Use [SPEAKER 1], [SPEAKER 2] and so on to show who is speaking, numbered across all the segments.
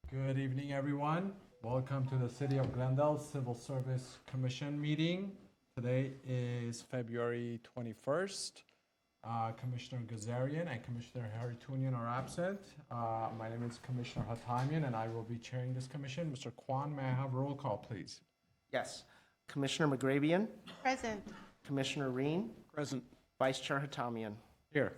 [SPEAKER 1] Good evening, everyone. Welcome to the City of Glendale Civil Service Commission meeting. Today is February 21st. Commissioner Gazarian and Commissioner Haritunian are absent. My name is Commissioner Hatamian, and I will be chairing this commission. Mr. Kwan, may I have roll call, please?
[SPEAKER 2] Yes. Commissioner McGravian,
[SPEAKER 3] Present.
[SPEAKER 2] Commissioner Reen,
[SPEAKER 1] Present.
[SPEAKER 2] Vice Chair Hatamian.
[SPEAKER 1] Here.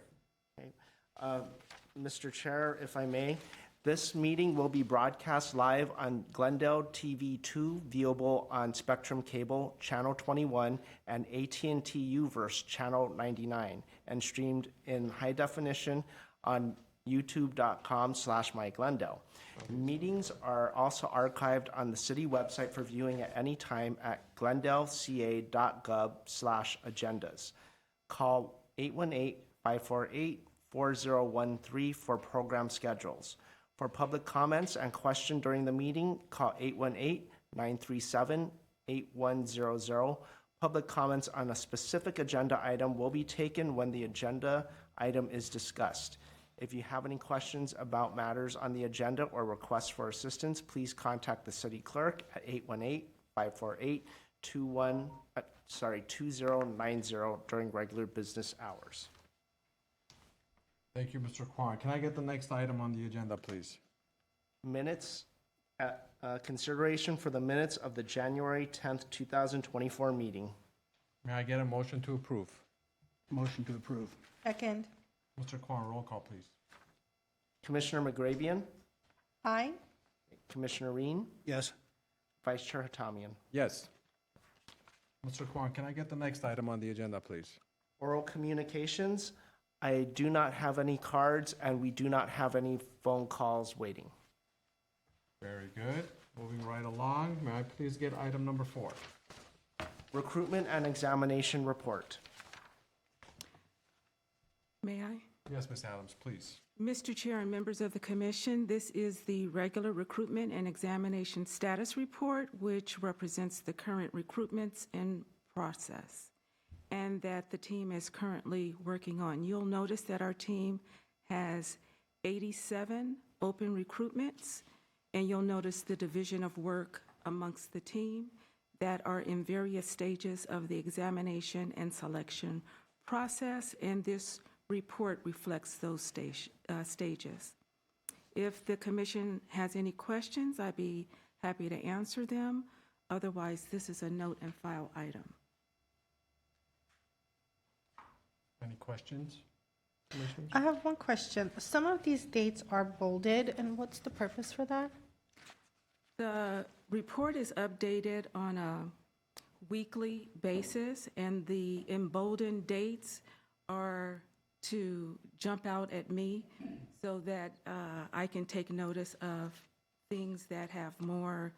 [SPEAKER 2] Mr. Chair, if I may, this meeting will be broadcast live on Glendale TV 2, viewable on Spectrum Cable, Channel 21, and AT&T Uverse, Channel 99, and streamed in high definition on youtube.com/MyGlendale. Meetings are also archived on the city website for viewing at any time at glendaleca.gov/agendas. Call 818-548-4013 for program schedules. For public comments and question during the meeting, call 818-937-8100. Public comments on a specific agenda item will be taken when the agenda item is discussed. If you have any questions about matters on the agenda or requests for assistance, please contact the city clerk at 818-548-2090 during regular business hours.
[SPEAKER 1] Thank you, Mr. Kwan. Can I get the next item on the agenda, please?
[SPEAKER 2] Minutes, consideration for the minutes of the January 10th, 2024 meeting.
[SPEAKER 1] May I get a motion to approve?
[SPEAKER 4] Motion to approve.
[SPEAKER 3] Second.
[SPEAKER 1] Mr. Kwan, roll call, please.
[SPEAKER 2] Commissioner McGravian,
[SPEAKER 3] Aye.
[SPEAKER 2] Commissioner Reen,
[SPEAKER 4] Yes.
[SPEAKER 2] Vice Chair Hatamian.
[SPEAKER 1] Yes. Mr. Kwan, can I get the next item on the agenda, please?
[SPEAKER 2] Oral communications, I do not have any cards and we do not have any phone calls waiting.
[SPEAKER 1] Very good. Moving right along, may I please get item number 4?
[SPEAKER 2] Recruitment and examination report.
[SPEAKER 5] May I?
[SPEAKER 1] Yes, Ms. Adams, please.
[SPEAKER 5] Mr. Chair and members of the commission, this is the regular recruitment and examination status report, which represents the current recruitments in process and that the team is currently working on. You'll notice that our team has 87 open recruitments, and you'll notice the division of work amongst the team that are in various stages of the examination and selection process, and this report reflects those stages. If the commission has any questions, I'd be happy to answer them. Otherwise, this is a note and file item.
[SPEAKER 1] Any questions, Commissioners?
[SPEAKER 3] I have one question. Some of these dates are bolded, and what's the purpose for that?
[SPEAKER 5] The report is updated on a weekly basis, and the emboldened dates are to jump out at me so that I can take notice of things that have more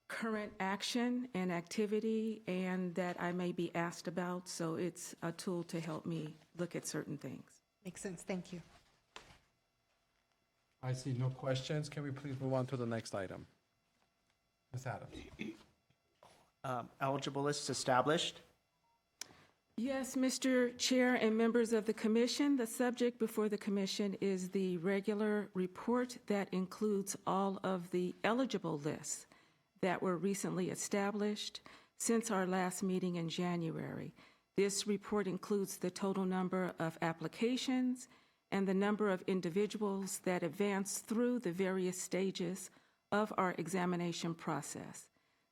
[SPEAKER 5] current action and activity and that I may be asked about. So it's a tool to help me look at certain things.
[SPEAKER 3] Makes sense. Thank you.
[SPEAKER 1] I see no questions. Can we please move on to the next item? Ms. Adams.
[SPEAKER 2] Eligible list established.
[SPEAKER 5] Yes, Mr. Chair and members of the commission, the subject before the commission is the regular report that includes all of the eligible lists that were recently established since our last meeting in January. This report includes the total number of applications and the number of individuals that advanced through the various stages of our examination process.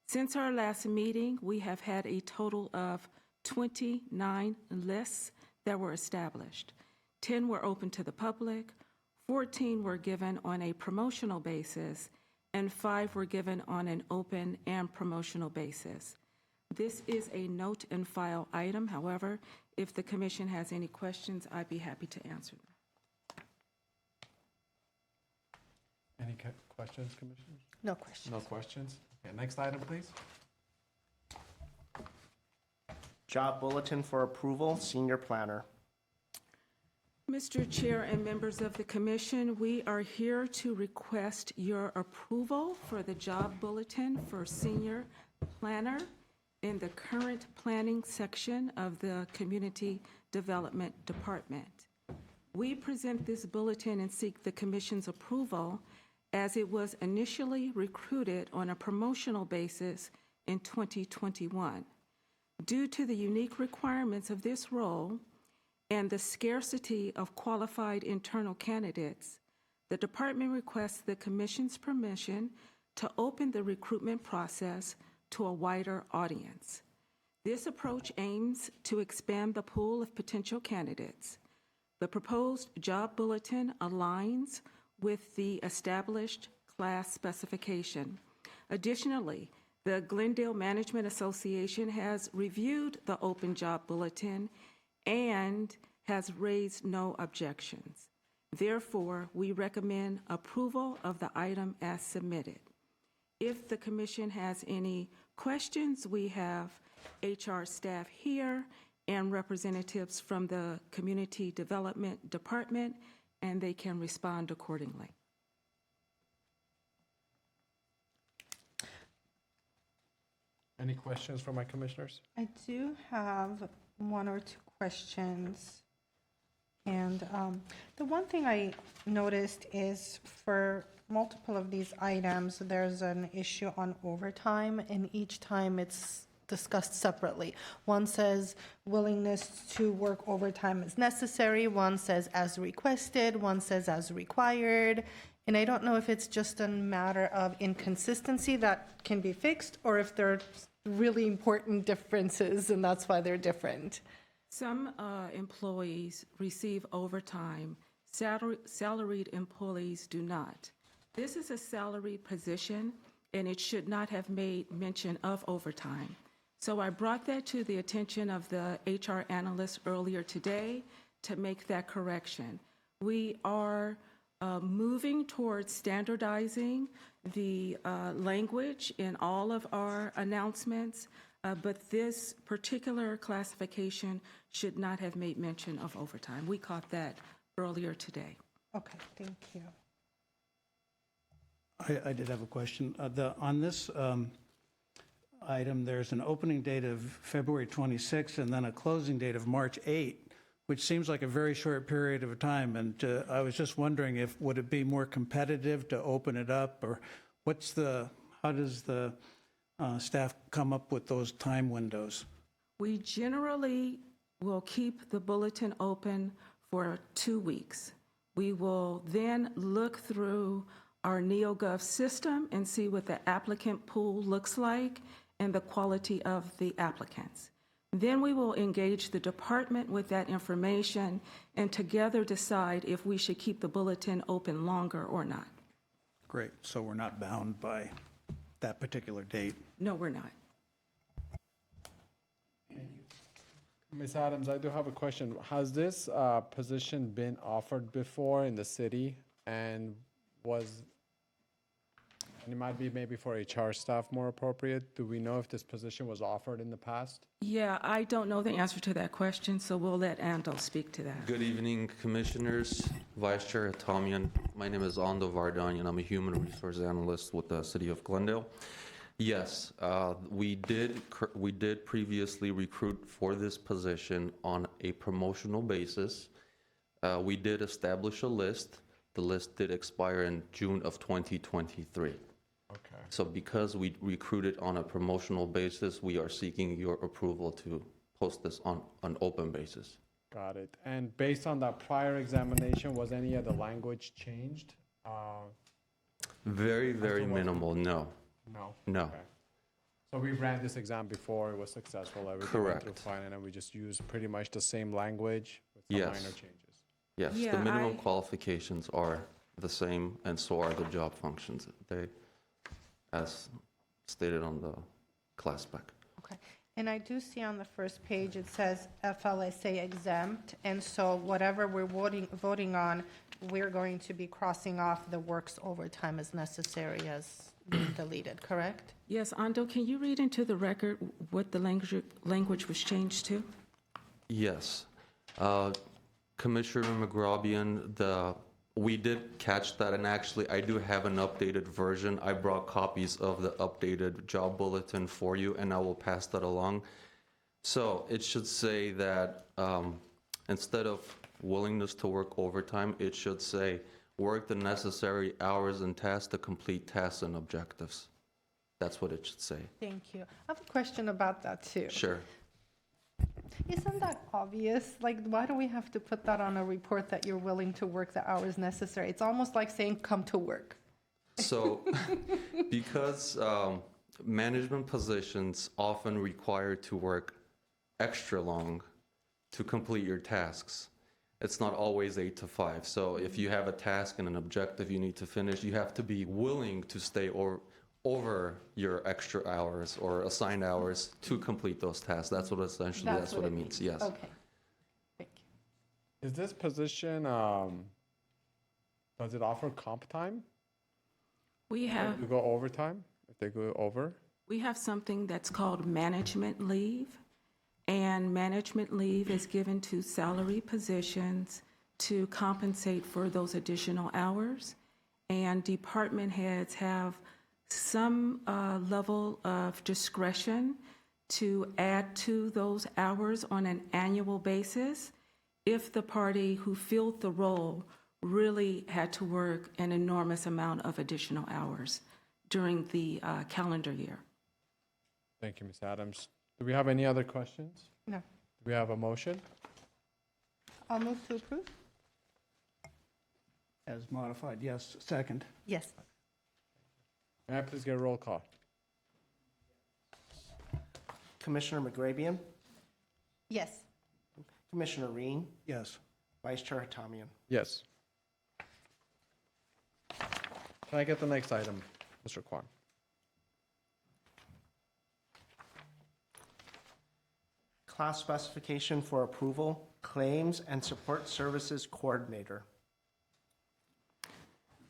[SPEAKER 5] Since our last meeting, we have had a total of 29 lists that were established. 10 were open to the public, 14 were given on a promotional basis, and 5 were given on an open and promotional basis. This is a note and file item. However, if the commission has any questions, I'd be happy to answer them.
[SPEAKER 1] Any questions, Commissioners?
[SPEAKER 3] No questions.
[SPEAKER 1] No questions? Okay, next item, please.
[SPEAKER 2] Job bulletin for approval, senior planner.
[SPEAKER 5] Mr. Chair and members of the commission, we are here to request your approval for the job bulletin for senior planner in the current planning section of the Community Development Department. We present this bulletin and seek the Commission's approval as it was initially recruited on a promotional basis in 2021. Due to the unique requirements of this role and the scarcity of qualified internal candidates, the Department requests the Commission's permission to open the recruitment process to a wider audience. This approach aims to expand the pool of potential candidates. The proposed job bulletin aligns with the established class specification. Additionally, the Glendale Management Association has reviewed the open job bulletin and has raised no objections. Therefore, we recommend approval of the item as submitted. If the Commission has any questions, we have HR staff here and representatives from the Community Development Department, and they can respond accordingly.
[SPEAKER 1] Any questions from my commissioners?
[SPEAKER 3] I do have one or two questions. And the one thing I noticed is for multiple of these items, there's an issue on overtime, and each time it's discussed separately. One says willingness to work overtime is necessary, one says as requested, one says as required. And I don't know if it's just a matter of inconsistency that can be fixed, or if there are really important differences and that's why they're different.
[SPEAKER 5] Some employees receive overtime. Salaried employees do not. This is a salaried position, and it should not have made mention of overtime. So I brought that to the attention of the HR analyst earlier today to make that correction. We are moving towards standardizing the language in all of our announcements, but this particular classification should not have made mention of overtime. We caught that earlier today.
[SPEAKER 3] Okay, thank you.
[SPEAKER 4] I did have a question. On this item, there's an opening date of February 26th and then a closing date of March 8, which seems like a very short period of time. And I was just wondering would it be more competitive to open it up, or how does the staff come up with those time windows?
[SPEAKER 5] We generally will keep the bulletin open for 2 weeks. We will then look through our NeoGov system and see what the applicant pool looks like and the quality of the applicants. Then we will engage the department with that information and together decide if we should keep the bulletin open longer or not.
[SPEAKER 4] Great, so we're not bound by that particular date.
[SPEAKER 5] No, we're not.
[SPEAKER 1] Ms. Adams, I do have a question. Has this position been offered before in the city, and it might be maybe for HR staff more appropriate? Do we know if this position was offered in the past?
[SPEAKER 5] Yeah, I don't know the answer to that question, so we'll let Ando speak to that.
[SPEAKER 6] Good evening, Commissioners, Vice Chair Tomian. My name is Ando Vardanyan. I'm a human resource analyst with the City of Glendale. Yes, we did previously recruit for this position on a promotional basis. We did establish a list. The list did expire in June of 2023.
[SPEAKER 1] Okay.
[SPEAKER 6] So because we recruited on a promotional basis, we are seeking your approval to post this on an open basis.
[SPEAKER 1] Got it. And based on that prior examination, was any of the language changed?
[SPEAKER 6] Very, very
[SPEAKER 1] what-
[SPEAKER 6] minimal, no. No.
[SPEAKER 1] Okay. So we ran this exam before, it was successful, everything went through
[SPEAKER 6] Correct.
[SPEAKER 1] fine, and then we just used pretty much the same language with some
[SPEAKER 6] Yes.
[SPEAKER 1] minor changes.
[SPEAKER 6] Yes,
[SPEAKER 5] Yeah,
[SPEAKER 6] the minimum
[SPEAKER 5] I-
[SPEAKER 6] qualifications are the same, and so are the job functions. They, as stated on the class spec.
[SPEAKER 3] Okay, and I do see on the first page, it says FLSA exempt, and so whatever we're voting on, we're going to be crossing off the works overtime as necessary as being deleted, correct?
[SPEAKER 5] Yes, Ando, can you read into the record what the language was changed to?
[SPEAKER 6] Yes. Commissioner McGrobian, we did catch that, and actually, I do have an updated version. I brought copies of the updated job bulletin for you, and I will pass that along. So it should say that instead of willingness to work overtime, it should say, work the necessary hours and tasks to complete tasks and objectives. That's what it should say.
[SPEAKER 3] Thank you. I have a question about that too.
[SPEAKER 6] Sure.
[SPEAKER 3] Isn't that obvious? Like, why do we have to put that on a report that you're willing to work the hours necessary? It's almost like saying, come to work.
[SPEAKER 6] So, because management positions often require to work extra long to complete your tasks, it's not always 8 to 5. So if you have a task and an objective you need to finish, you have to be willing to stay over your extra hours or assigned hours to complete those tasks. That's what essentially, that's what it means, yes.
[SPEAKER 3] Okay. Thank you.
[SPEAKER 1] Is this position, does it offer comp time?
[SPEAKER 5] We have,
[SPEAKER 1] You go overtime if they go over?
[SPEAKER 5] we have something that's called management leave, and management leave is given to salary positions to compensate for those additional hours. And department heads have some level of discretion to add to those hours on an annual basis if the party who filled the role really had to work an enormous amount of additional hours during the calendar year.
[SPEAKER 1] Thank you, Ms. Adams. Do we have any other questions?
[SPEAKER 3] No.
[SPEAKER 1] Do we have a motion?
[SPEAKER 3] I'll move to approve.
[SPEAKER 4] As modified, yes. Second.
[SPEAKER 3] Yes.
[SPEAKER 1] May I please get a roll call?
[SPEAKER 2] Commissioner McGrabian,
[SPEAKER 3] Yes.
[SPEAKER 2] Commissioner Reen,
[SPEAKER 4] Yes.
[SPEAKER 2] Vice Chair Hatamian.
[SPEAKER 1] Yes. Can I get the next item, Mr. Kwan?
[SPEAKER 2] Class specification for approval, claims and support services coordinator.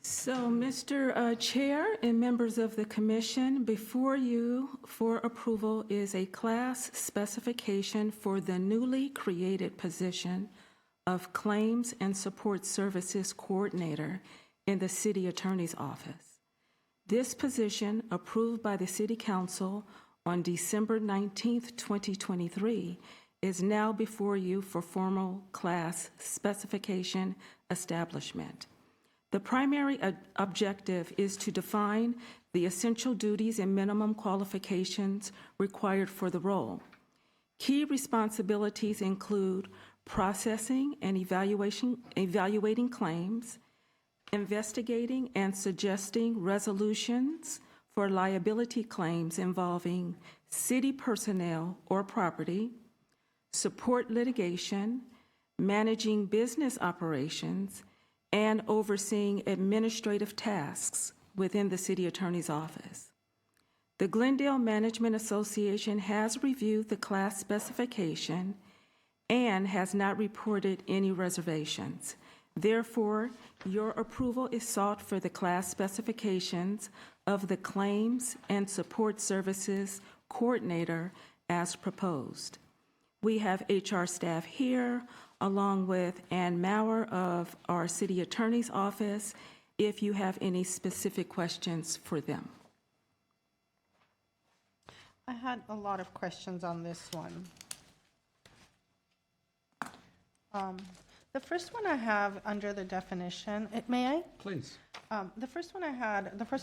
[SPEAKER 5] So, Mr. Chair and members of the commission, before you for approval is a class specification for the newly created position of Claims and Support Services Coordinator in the City Attorney's Office. This position, approved by the City Council on December 19th, 2023, is now before you for formal class specification establishment. The primary objective is to define the essential duties and minimum qualifications required for the role. Key responsibilities include processing and evaluating claims, investigating and suggesting resolutions for liability claims involving city personnel or property, support litigation, managing business operations, and overseeing administrative tasks within the City Attorney's Office. The Glendale Management Association has reviewed the class specification and has not reported any reservations. Therefore, your approval is sought for the class specifications of the Claims and Support Services Coordinator as proposed. We have HR staff here, along with Ann Maurer of our City Attorney's Office, if you have any specific questions for them.
[SPEAKER 3] I had a lot of questions on this one. The first one I have under the definition, may I?
[SPEAKER 4] Please.
[SPEAKER 3] The first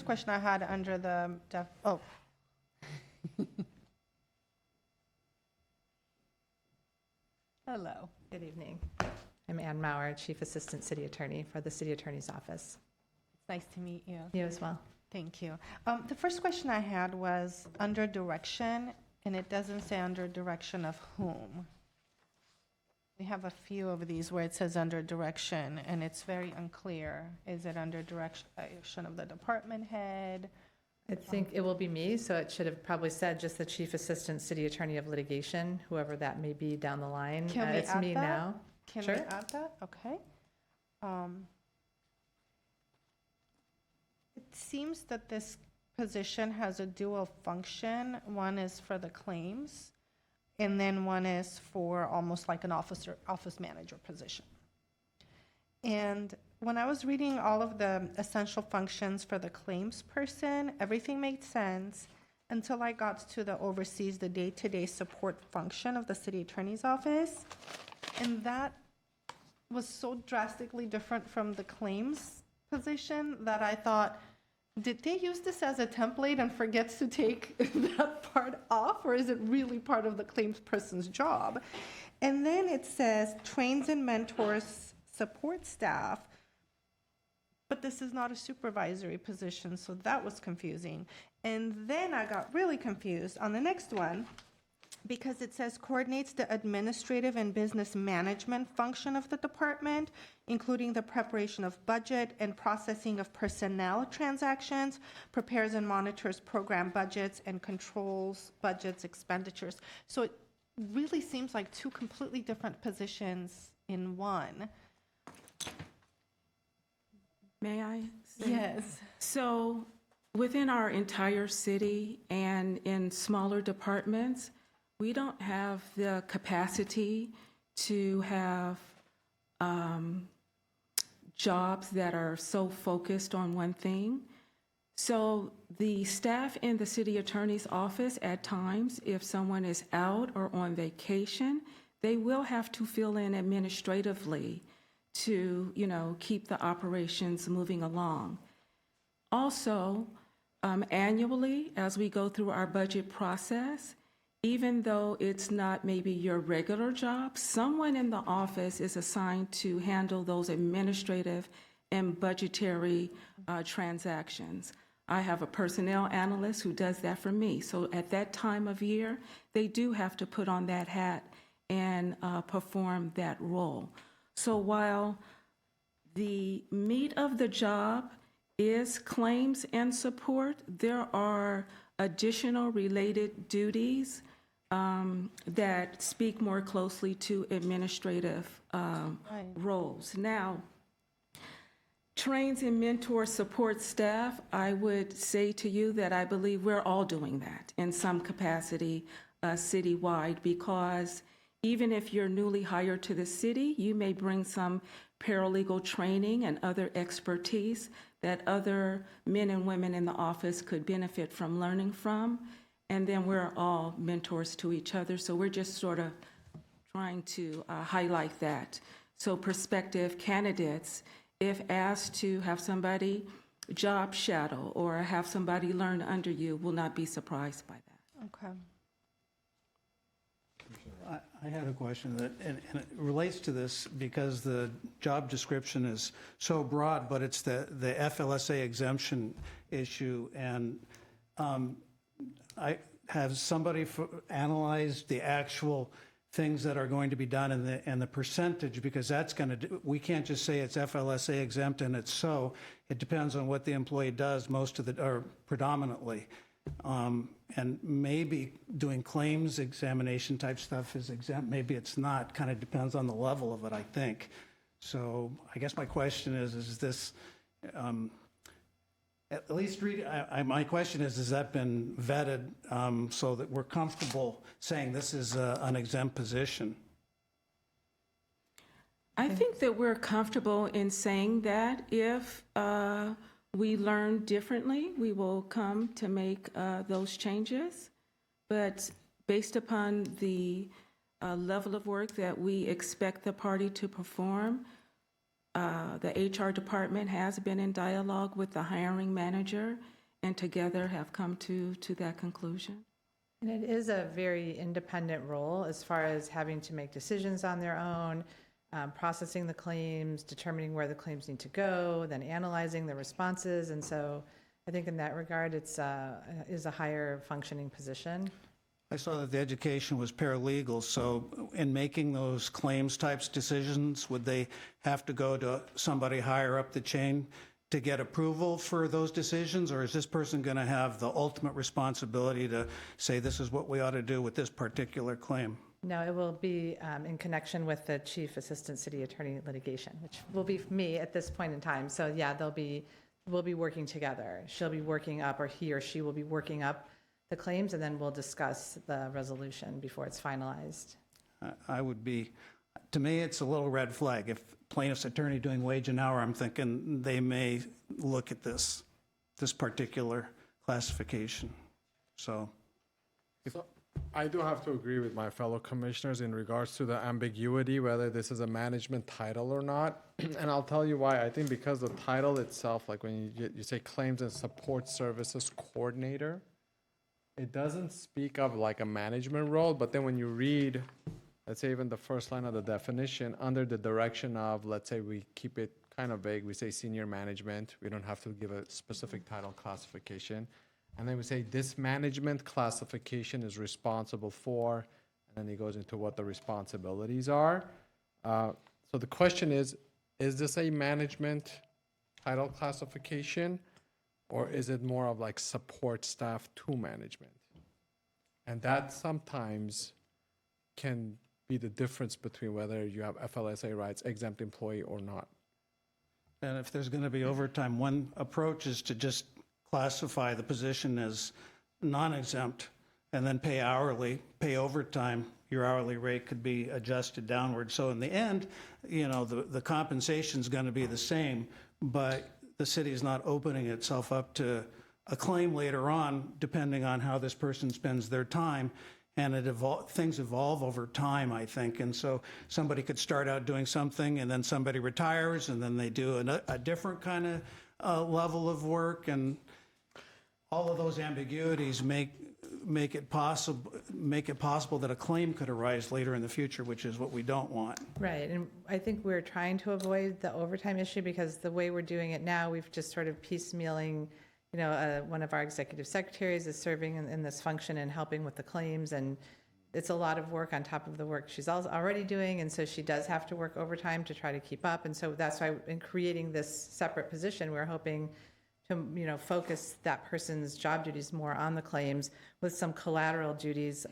[SPEAKER 3] question I had under the, Hello.
[SPEAKER 7] Good evening. I'm Ann Maurer, Chief Assistant City Attorney for the City Attorney's Office.
[SPEAKER 3] It's nice to meet you.
[SPEAKER 7] You as well.
[SPEAKER 3] Thank you. The first question I had was under direction, and it doesn't say under direction of whom. We have a few of these where it says under direction, and it's very unclear. Is it under direction of the department head?
[SPEAKER 7] I think it will be me, so it should have probably said just the Chief Assistant City Attorney of Litigation, whoever that may be down the line.
[SPEAKER 3] Can we
[SPEAKER 7] It's
[SPEAKER 3] add
[SPEAKER 7] me
[SPEAKER 3] that?
[SPEAKER 7] now.
[SPEAKER 3] Can we
[SPEAKER 7] Sure.
[SPEAKER 3] add that? Okay. It seems that this position has a dual function. One is for the claims, and then one is for almost like an office manager position. And when I was reading all of the essential functions for the claims person, everything made sense until I got to the oversees the day-to-day support function of the city attorney's office. And that was so drastically different from the claims position that I thought, did they use this as a template and forgets to take that part off, or is it really part of the claims person's job? And then it says trains and mentors support staff, but this is not a supervisory position, so that was confusing. And then I got really confused on the next one, because it says coordinates the administrative and business management function of the department, including the preparation of budget and processing of personnel transactions, prepares and monitors program budgets, and controls budgets expenditures. So it really seems like two completely different positions in one.
[SPEAKER 5] May I say?
[SPEAKER 3] Yes.
[SPEAKER 5] So within our entire city and in smaller departments, we don't have the capacity to have jobs that are so focused on one thing. So the staff in the city attorney's office at times, if someone is out or on vacation, they will have to fill in administratively to, keep the operations moving along. Also, annually, as we go through our budget process, even though it's not maybe your regular job, someone in the office is assigned to handle those administrative and budgetary transactions. I have a personnel analyst who does that for me. So at that time of year, they do have to put on that hat and perform that role. So while the meat of the job is claims and support, there are additional related duties that speak more closely to administrative roles. Now, trains and mentor support staff, I would say to you that I believe we're all doing that in some capacity citywide, because even if you're newly hired to the city, you may bring some paralegal training and other expertise that other men and women in the office could benefit from learning from. And then we're all mentors to each other. So we're just sort of trying to highlight that. So prospective candidates, if asked to have somebody job shadow or have somebody learn under you, will not be surprised by that.
[SPEAKER 3] Okay.
[SPEAKER 4] I had a question that, and it relates to this because the job description is so broad, but it's the FLSA exemption issue. And I have somebody analyzed the actual things that are going to be done and the percentage, because that's going to, we can't just say it's FLSA exempt and it's so. It depends on what the employee does or predominantly. And maybe doing claims examination type stuff is exempt, maybe it's not, kind of depends on the level of it, I think. So I guess my question is this, at least my question is, has that been vetted so that we're comfortable saying this is an exempt position?
[SPEAKER 5] I think that we're comfortable in saying that if we learn differently, we will come to make those changes. But based upon the level of work that we expect the party to perform, the HR department has been in dialogue with the hiring manager and together have come to that conclusion.
[SPEAKER 7] And it is a very independent role as far as having to make decisions on their own, processing the claims, determining where the claims need to go, then analyzing the responses. And so I think in that regard, is a higher functioning position.
[SPEAKER 4] I saw that the education was paralegal, so in making those claims types decisions, would they have to go to somebody higher up the chain to get approval for those decisions, or is this person going to have the ultimate responsibility to say this is what we ought to do with this particular claim?
[SPEAKER 7] No, it will be in connection with the Chief Assistant City Attorney litigation, which will be me at this point in time. So yeah, we'll be working together. She'll be working up, or he or she will be working up the claims, and then we'll discuss the resolution before it's finalized. To me, it's a little red flag. If plaintiff's attorney doing wage and hour, I'm thinking they may look at this particular classification. So
[SPEAKER 1] I do have to agree with my fellow commissioners in regards to the ambiguity, whether this is a management title or not. And I'll tell you why. I think because the title itself, like when you say Claims and Support Services Coordinator, it doesn't speak of like a management role, but then when you read, let's say even the first line of the definition, under the direction of, let's say we keep it kind of vague, we say senior management, we don't have to give a specific title classification. And then we say this management classification is responsible for, and then he goes into what the responsibilities are. So the question is this a management title classification, or is it more of like support staff to management? And that sometimes can be the difference between whether you have FLSA rights, exempt employee or not.
[SPEAKER 4] And if there's going to be overtime, one approach is to just classify the position as non-exempt and then pay hourly, pay overtime. Your hourly rate could be adjusted downward. So in the end, the compensation's going to be the same, but the city is not opening itself up to a claim later on, depending on how this person spends their time. And things evolve over time, I think. And so somebody could start out doing something, and then somebody retires, and then they do a different kind of level of work. And all of those ambiguities make it possible that a claim could arise later in the future, which is what we don't want.
[SPEAKER 7] Right, and I think we're trying to avoid the overtime issue because the way we're doing it now, we've just sort of piecemealing, one of our executive secretaries is serving in this function and helping with the claims, and it's a lot of work on top of the work she's already doing, and so she does have to work overtime to try to keep up, and so that's why in creating this separate position, we're hoping to, focus that person's job duties more on the claims with some collateral duties,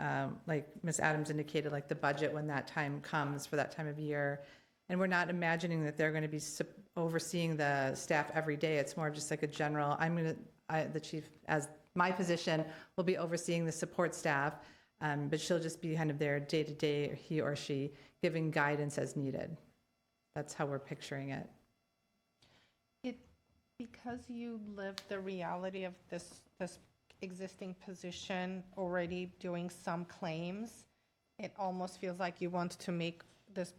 [SPEAKER 7] like Ms. Adams indicated, like the budget when that time comes for that time of year. And we're not imagining that they're going to be overseeing the staff every day. It's more of just like a general, the chief, as my position, will be overseeing the support staff, but she'll just be kind of there day to day, he or she, giving guidance as needed. That's how we're picturing it.
[SPEAKER 3] Because you live the reality of this existing position already doing some claims, it almost feels like you want to make this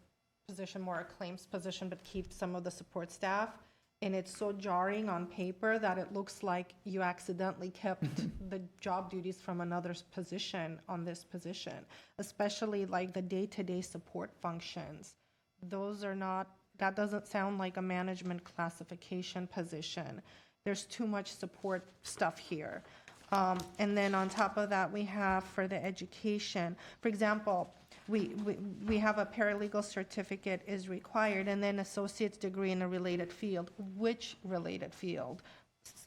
[SPEAKER 3] position more a claims position, but keep some of the support staff. And it's so jarring on paper that it looks like you accidentally kept the job duties from another position on this position, especially like the day-to-day support functions. That doesn't sound like a management classification position. There's too much support stuff here. And then on top of that, we have for the education, for example, we have a paralegal certificate is required, and then associate's degree in a related field. Which related field?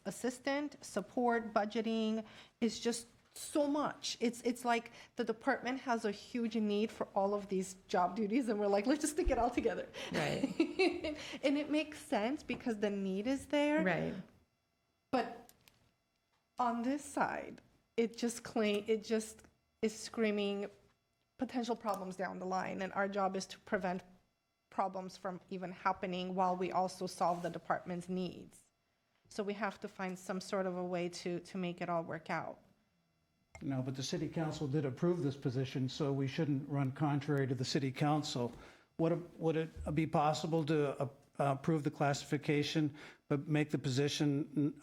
[SPEAKER 3] Assistant, support, budgeting is just so much. It's like the department has a huge need for all of these job duties, and we're like, let's just stick it all together.
[SPEAKER 7] Right.
[SPEAKER 3] And it makes sense because the need is there.
[SPEAKER 7] Right.
[SPEAKER 3] But on this side, it just is screaming potential problems down the line, and our job is to prevent problems from even happening while we also solve the department's needs. So we have to find some sort of a way to make it all work out.
[SPEAKER 4] No, but the city council did approve this position, so we shouldn't run contrary to the city council. Would it be possible to approve the classification, but make the position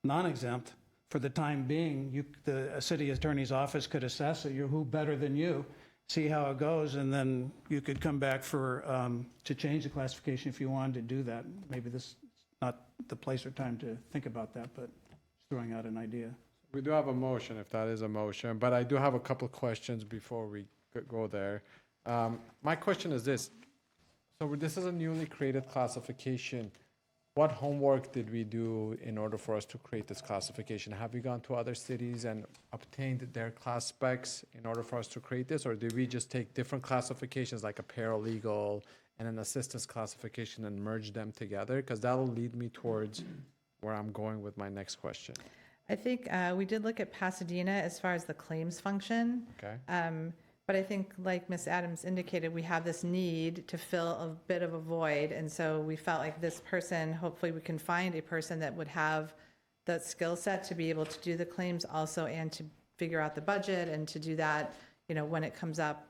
[SPEAKER 4] non-exempt for the time being? The city attorney's office could assess it. Who better than you? See how it goes, and then you could come back to change the classification if you wanted to do that. Maybe this is not the place or time to think about that, but just throwing out an idea.
[SPEAKER 1] We do have a motion, if that is a motion, but I do have a couple of questions before we go there. My question is this. So this is a newly created classification. What homework did we do in order for us to create this classification? Have we gone to other cities and obtained their class specs in order for us to create this? Or did we just take different classifications like a paralegal and an assistance classification and merge them together? Because that'll lead me towards where I'm going with my next question.
[SPEAKER 7] I think we did look at Pasadena as far as the claims function.
[SPEAKER 1] Okay.
[SPEAKER 7] But I think, like Ms. Adams indicated, we have this need to fill a bit of a void. And so we felt like this person, hopefully we can find a person that would have the skill set to be able to do the claims also and to figure out the budget and to do that, when it comes up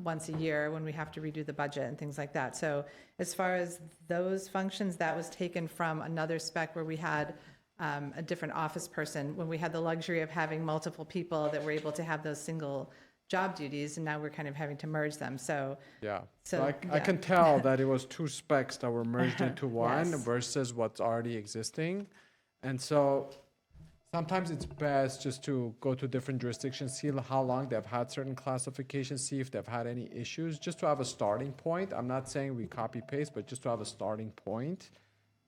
[SPEAKER 7] once a year, when we have to redo the budget and things like that. So as far as those functions, that was taken from another spec where we had a different office person, when we had the luxury of having multiple people that were able to have those single job duties, and now we're kind of having to merge them. So
[SPEAKER 1] Yeah.
[SPEAKER 7] So,
[SPEAKER 1] So I
[SPEAKER 7] yeah.
[SPEAKER 1] can tell that it was two specs that were merged into one
[SPEAKER 7] Yes.
[SPEAKER 1] versus what's already existing. And so sometimes it's best just to go to different jurisdictions, see how long they've had certain classifications, see if they've had any issues, just to have a starting point. I'm not saying we copy paste, but just to have a starting point.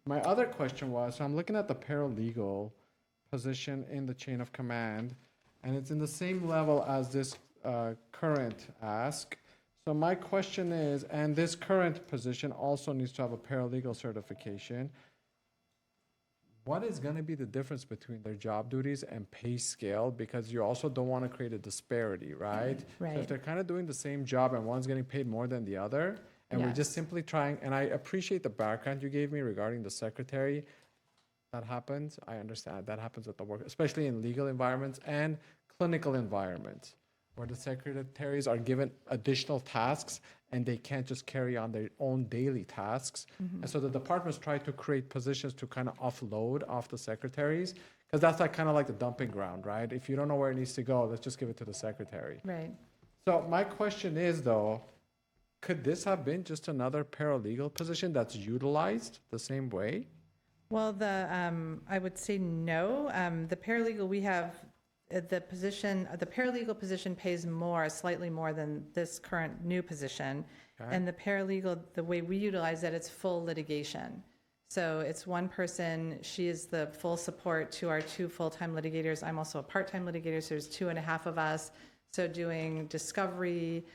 [SPEAKER 1] My other question was, so I'm looking at the paralegal position in the chain of command, and it's in the same level as this current ask. So my question is, and this current position also needs to have a paralegal certification. What is going to be the difference between their job duties and pay scale? Because you also don't want to create a disparity, right? So if
[SPEAKER 7] Right.
[SPEAKER 1] they're kind of doing the same job and one's getting paid more than the other, and we're just
[SPEAKER 7] Yes.
[SPEAKER 1] simply trying, and I appreciate the background you gave me regarding the secretary. That happens. I understand that happens at the work, especially in legal environments and clinical environments, where the secretaries are given additional tasks and they can't just carry on their own daily tasks. And so the departments try to create positions to kind of offload off the secretaries, because that's like kind of like the dumping ground, right? If you don't know where it needs to go, let's just give it to the secretary.
[SPEAKER 7] Right.
[SPEAKER 1] So my question is, though, could this have been just another paralegal position that's utilized the same way?
[SPEAKER 7] Well, I would say no. The paralegal we have, the paralegal position pays more, slightly more than this current new position.
[SPEAKER 1] Okay.
[SPEAKER 7] And the paralegal, the way we utilize it, it's full litigation. So it's one person, she is the full support to our two full-time litigators. I'm also a part-time litigator, so there's 2.5 of us. So doing discovery,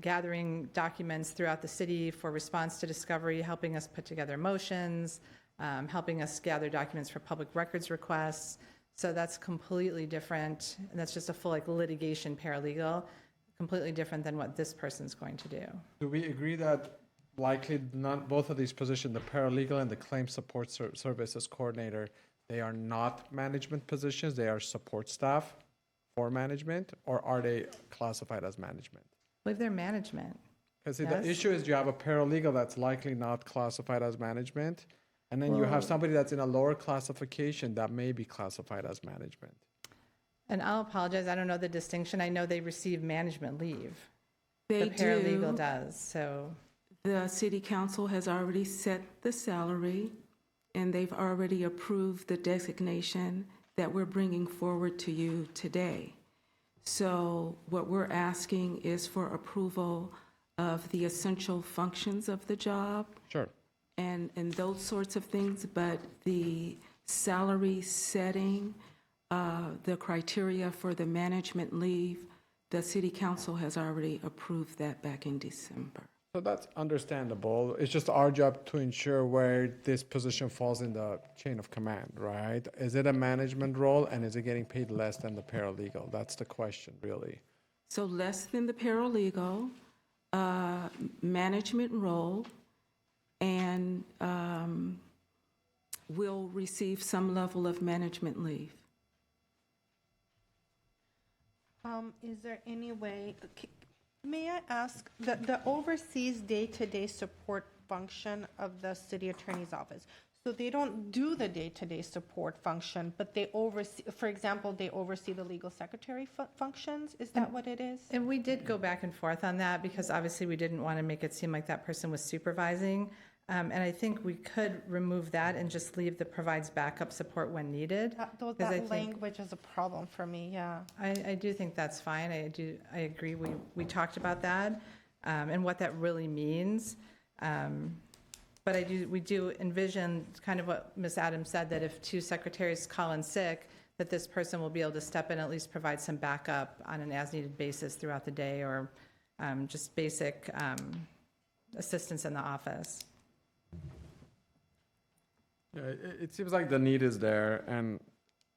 [SPEAKER 7] gathering documents throughout the city for response to discovery, helping us put together motions, helping us gather documents for public records requests. So that's completely different. And that's just a full litigation paralegal, completely different than what this person's going to do.
[SPEAKER 1] Do we agree that likely not both of these positions, the paralegal and the claim support services coordinator, they are not management positions, they are support staff for management, or are they classified as management?
[SPEAKER 7] I believe they're management.
[SPEAKER 1] Because
[SPEAKER 7] Yes.
[SPEAKER 1] the issue is you have a paralegal that's likely not classified as management, and then you have somebody that's in a lower classification that may be classified as management.
[SPEAKER 7] And I'll apologize, I don't know the distinction. I know they receive management leave.
[SPEAKER 5] They
[SPEAKER 7] The paralegal
[SPEAKER 5] do.
[SPEAKER 7] does, so,
[SPEAKER 5] The city council has already set the salary, and they've already approved the designation that we're bringing forward to you today. So what we're asking is for approval of the essential functions of the job
[SPEAKER 1] Sure.
[SPEAKER 5] and those sorts of things, but the salary setting, the criteria for the management leave, the city council has already approved that back in December.
[SPEAKER 1] So that's understandable. It's just our job to ensure where this position falls in the chain of command, right? Is it a management role, and is it getting paid less than the paralegal? That's the question, really.
[SPEAKER 5] So less than the paralegal, management role, and will receive some level of management leave.
[SPEAKER 3] Is there any way, may I ask, the oversees day-to-day support function of the city attorney's office? So they don't do the day-to-day support function, but they oversee, for example, they oversee the legal secretary functions? Is that what it is?
[SPEAKER 7] and we did go back and forth on that because obviously we didn't want to make it seem like that person was supervising. And I think we could remove that and just leave the provides backup support when needed.
[SPEAKER 3] Though
[SPEAKER 7] 'Cause I
[SPEAKER 3] that
[SPEAKER 7] think-
[SPEAKER 3] language is a problem for me, yeah.
[SPEAKER 7] I do think that's fine. I agree. We talked about that, and what that really means. But we do envision kind of what Ms. Adams said, that if two secretaries call in sick, that this person will be able to step in, at least provide some backup on an as-needed basis throughout the day, or just basic assistance in the office.
[SPEAKER 1] Yeah, it seems like the need is there, and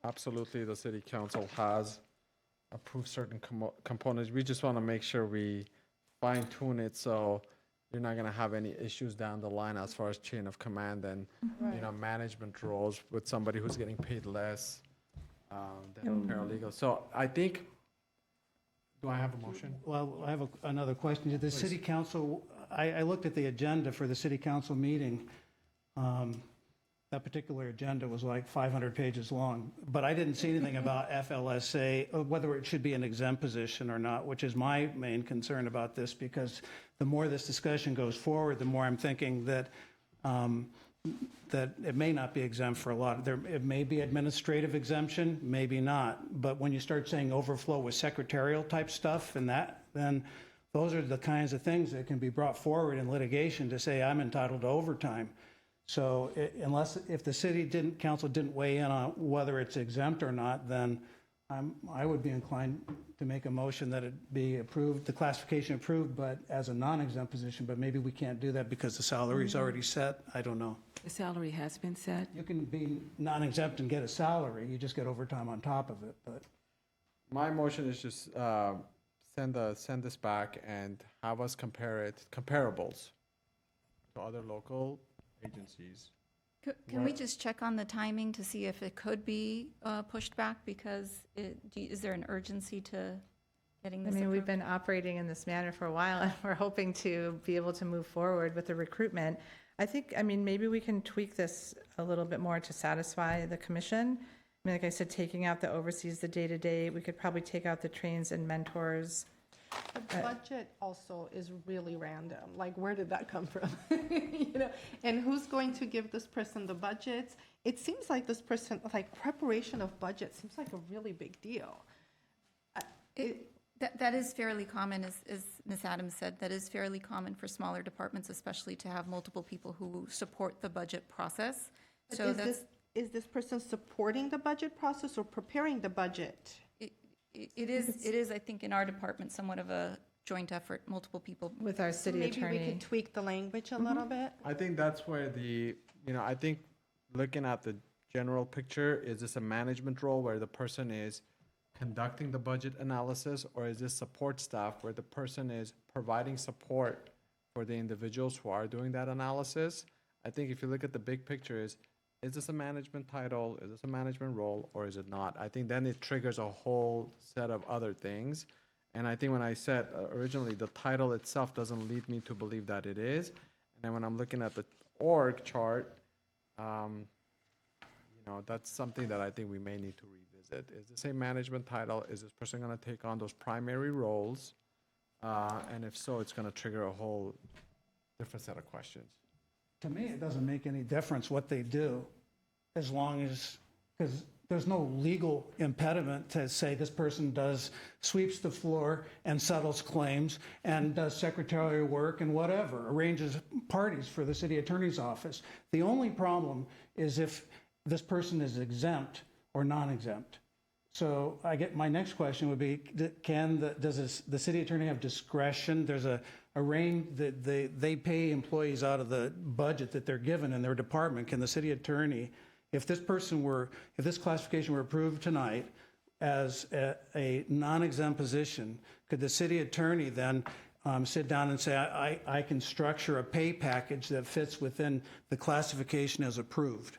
[SPEAKER 1] absolutely the city council has approved certain components. We just want to make sure we fine tune it so you're not going to have any issues down the line as far as chain of command and, management roles with somebody who's getting paid less. than paralegal. So I think, do I have a motion?
[SPEAKER 4] Well, I have another question. The city council, I looked at the agenda for the city council meeting. That particular agenda was like 500 pages long, but I didn't see anything about FLSA, or whether it should be an exempt position or not, which is my main concern about this, because the more this discussion goes forward, the more I'm thinking that that it may not be exempt for a lot. It may be administrative exemption, maybe not. But when you start saying overflow with secretarial type stuff and that, then those are the kinds of things that can be brought forward in litigation to say I'm entitled to overtime. So if the council didn't weigh in on whether it's exempt or not, then I would be inclined to make a motion that it be approved, the classification approved, but as a non-exempt position. But maybe we can't do that because the salary is already set. I don't know.
[SPEAKER 5] The salary has been set.
[SPEAKER 4] You can be non-exempt and get a salary. You just get overtime on top of it. But
[SPEAKER 1] My motion is just send this back and have us comparables to other local agencies.
[SPEAKER 8] Can we just check on the timing to see if it could be pushed back? Because is there an urgency to getting
[SPEAKER 7] I
[SPEAKER 8] this
[SPEAKER 7] mean, we've
[SPEAKER 8] approved?
[SPEAKER 7] been operating in this manner for a while, and we're hoping to be able to move forward with the recruitment. I mean, maybe we can tweak this a little bit more to satisfy the commission. I mean, like I said, taking out the oversees the day-to-day, we could probably take out the trains and mentors.
[SPEAKER 3] The budget also is really random. Like, where did that come from? You know, and who's going to give this person the budgets? It seems like this person, like, preparation of budget seems like a really big deal.
[SPEAKER 8] That is fairly common, as Ms. Adams said, that is fairly common for smaller departments, especially to have multiple people who support the budget process.
[SPEAKER 3] But
[SPEAKER 8] So
[SPEAKER 3] is this person supporting the budget process or preparing the budget?
[SPEAKER 8] it is, I think, in our department, somewhat of a joint effort, multiple people.
[SPEAKER 7] With our city attorney.
[SPEAKER 3] Maybe we could tweak the language a little bit.
[SPEAKER 1] I think that's where I think looking at the general picture, is this a management role where the person is conducting the budget analysis, or is this support staff where the person is providing support for the individuals who are doing that analysis? I think if you look at the big picture is this a management title, is this a management role, or is it not? I think then it triggers a whole set of other things. And I think when I said originally the title itself doesn't lead me to believe that it is. And then when I'm looking at the org chart, that's something that I think we may need to revisit. Is this a management title? Is this person going to take on those primary roles? And if so, it's going to trigger a whole different set of questions.
[SPEAKER 4] to me, it doesn't make any difference what they do, as long as, because there's no legal impediment to say this person sweeps the floor and settles claims and does secretarial work and whatever, arranges parties for the city attorney's office. The only problem is if this person is exempt or non-exempt. So my next question would be, does the city attorney have discretion? There's a range that they pay employees out of the budget that they're given in their department. Can the city attorney, if this classification were approved tonight as a non-exempt position, could the city attorney then sit down and say, I can structure a pay package that fits within the classification as approved?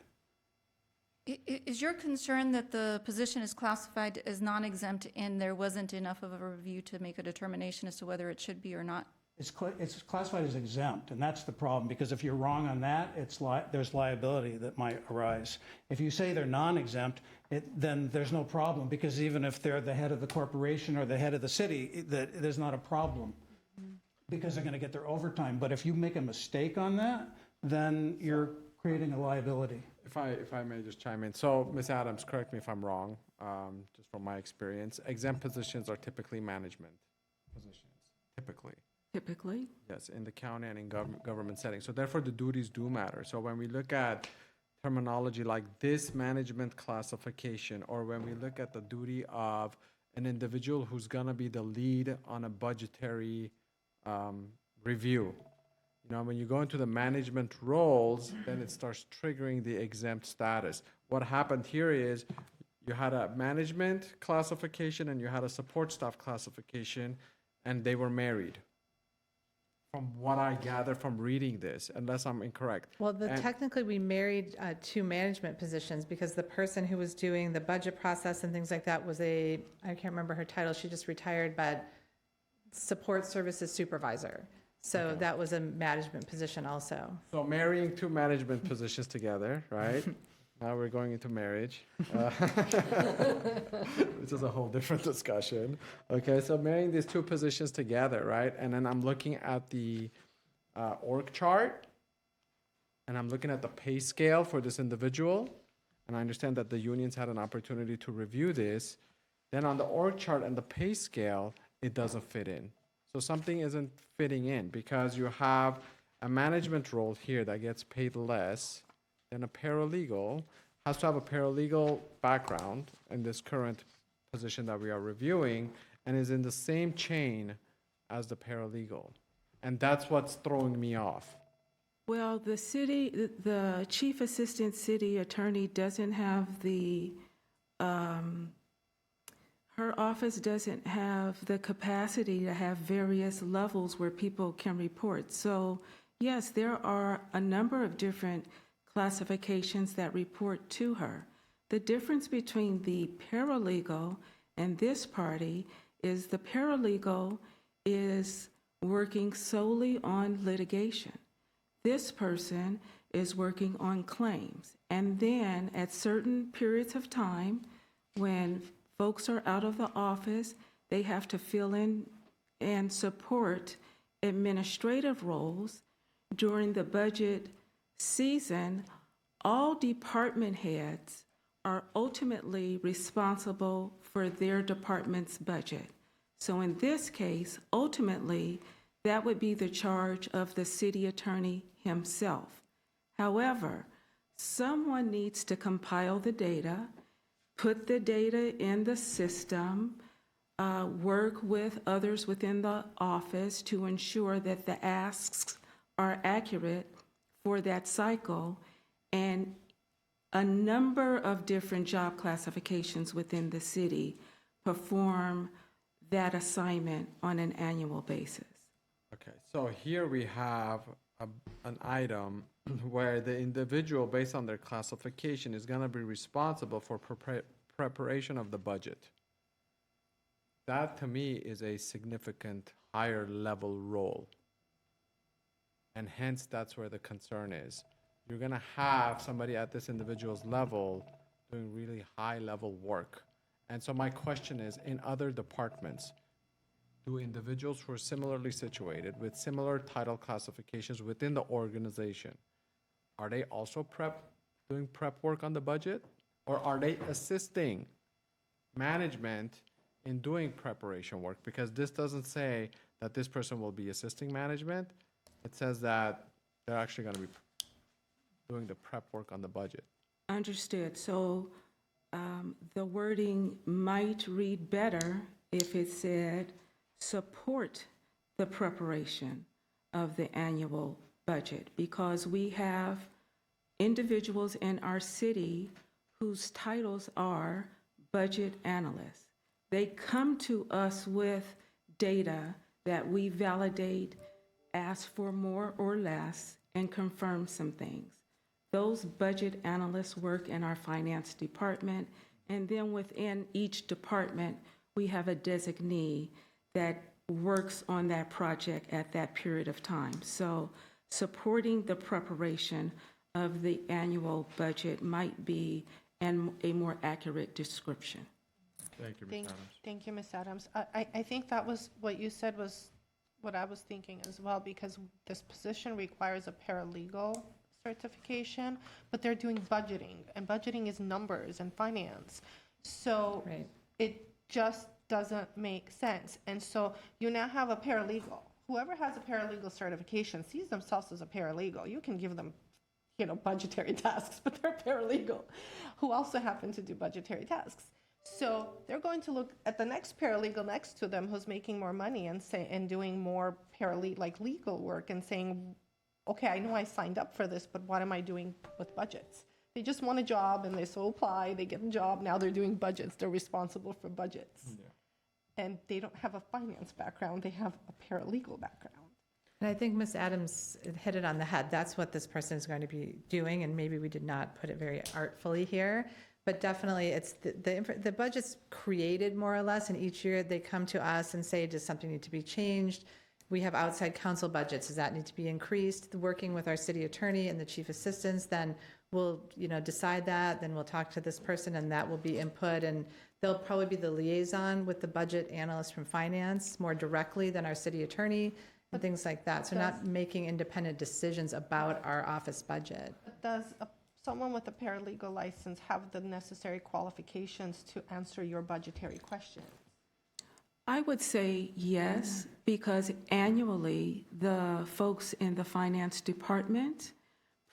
[SPEAKER 8] Is your concern that the position is classified as non-exempt and there wasn't enough of a review to make a determination as to whether it should be or not?
[SPEAKER 4] It's classified as exempt, and that's the problem, because if you're wrong on that, there's liability that might arise. If you say they're non-exempt, then there's no problem, because even if they're the head of the corporation or the head of the city, there's not a problem, because they're going to get their overtime. But if you make a mistake on that, then you're creating a liability.
[SPEAKER 1] If I may just chime in. So, Ms. Adams, correct me if I'm wrong, just from my experience. Exempt positions are typically management positions, typically.
[SPEAKER 5] Typically.
[SPEAKER 1] Yes, in the county and in government settings. So therefore, the duties do matter. So when we look at terminology like this management classification, or when we look at the duty of an individual who's going to be the lead on a budgetary review, when you go into the management roles, then it starts triggering the exempt status. What happened here is you had a management classification and you had a support staff classification, and they were married. from what I gather from reading this, unless I'm incorrect.
[SPEAKER 7] Well,
[SPEAKER 1] And-
[SPEAKER 7] technically, we married two management positions because the person who was doing the budget process and things like that was I can't remember her title, she just retired, but support services supervisor. So
[SPEAKER 1] Okay.
[SPEAKER 7] that was a management position also.
[SPEAKER 1] So marrying two management positions together, right? Now we're going into marriage, which is a whole different discussion. Okay, so marrying these two positions together, right? And then I'm looking at the org chart, and I'm looking at the pay scale for this individual, and I understand that the unions had an opportunity to review this. Then on the org chart and the pay scale, it doesn't fit in. So something isn't fitting in because you have a management role here that gets paid less than a paralegal, has to have a paralegal background in this current position that we are reviewing, and is in the same chain as the paralegal. And that's what's throwing me off.
[SPEAKER 5] Well, the chief assistant city attorney doesn't have her office doesn't have the capacity to have various levels where people can report. So, yes, there are a number of different classifications that report to her. The difference between the paralegal and this party is the paralegal is working solely on litigation. This person is working on claims. And then at certain periods of time, when folks are out of the office, they have to fill in and support administrative roles. During the budget season, all department heads are ultimately responsible for their department's budget. So in this case, ultimately, that would be the charge of the city attorney himself. However, someone needs to compile the data, put the data in the system, work with others within the office to ensure that the asks are accurate for that cycle, and a number of different job classifications within the city perform that assignment on an annual basis.
[SPEAKER 1] Okay, so here we have an item where the individual, based on their classification, is gonna be responsible for preparation of the budget. That, to me, is a significant higher level role. And hence, that's where the concern is. You're gonna have somebody at this individual's level doing really high level work. And so my question is, in other departments, do individuals who are similarly situated with similar title classifications within the organization, are they also doing prep work on the budget? Or are they assisting management in doing preparation work? Because this doesn't say that this person will be assisting management. It says that they're actually going to be doing the prep work on the budget.
[SPEAKER 5] Understood. So the wording might read better if it said support the preparation of the annual budget, because we have individuals in our city whose titles are budget analysts. They come to us with data that we validate, ask for more or less, and confirm some things. Those budget analysts work in our finance department, and then within each department, we have a designee that works on that project at that period of time. So supporting the preparation of the annual budget might be a more accurate description.
[SPEAKER 1] Thank you, Ms. Adams.
[SPEAKER 3] Thank you, Ms. Adams. I think that was, what you said was what I was thinking as well, because this position requires a paralegal certification, but they're doing budgeting, and budgeting is numbers and finance. So
[SPEAKER 7] Right.
[SPEAKER 3] it just doesn't make sense. And so you now have a paralegal. Whoever has a paralegal certification sees themselves as a paralegal. You can give them, budgetary tasks, but they're a paralegal who also happen to do budgetary tasks. So they're going to look at the next paralegal next to them who's making more money and doing more legal work and saying, okay, I know I signed up for this, but what am I doing with budgets? They just want a job and they so apply, they get a job, now they're doing budgets, they're responsible for budgets. And they don't have a finance background, they have a paralegal background.
[SPEAKER 7] And I think Ms. Adams hit it on the head. That's what this person is going to be doing, and maybe we did not put it very artfully here. But definitely, it's the budget's created more or less, and each year they come to us and say, does something need to be changed? We have outside counsel budgets. Does that need to be increased? Working with our city attorney and the chief assistants, then we'll, decide that. Then we'll talk to this person, and that will be input. And they'll probably be the liaison with the budget analyst from finance more directly than our city attorney and things like that. So not making independent decisions about our office budget.
[SPEAKER 3] Does someone with a paralegal license have the necessary qualifications to answer your budgetary questions?
[SPEAKER 5] I would say yes, because annually, the folks in the finance department,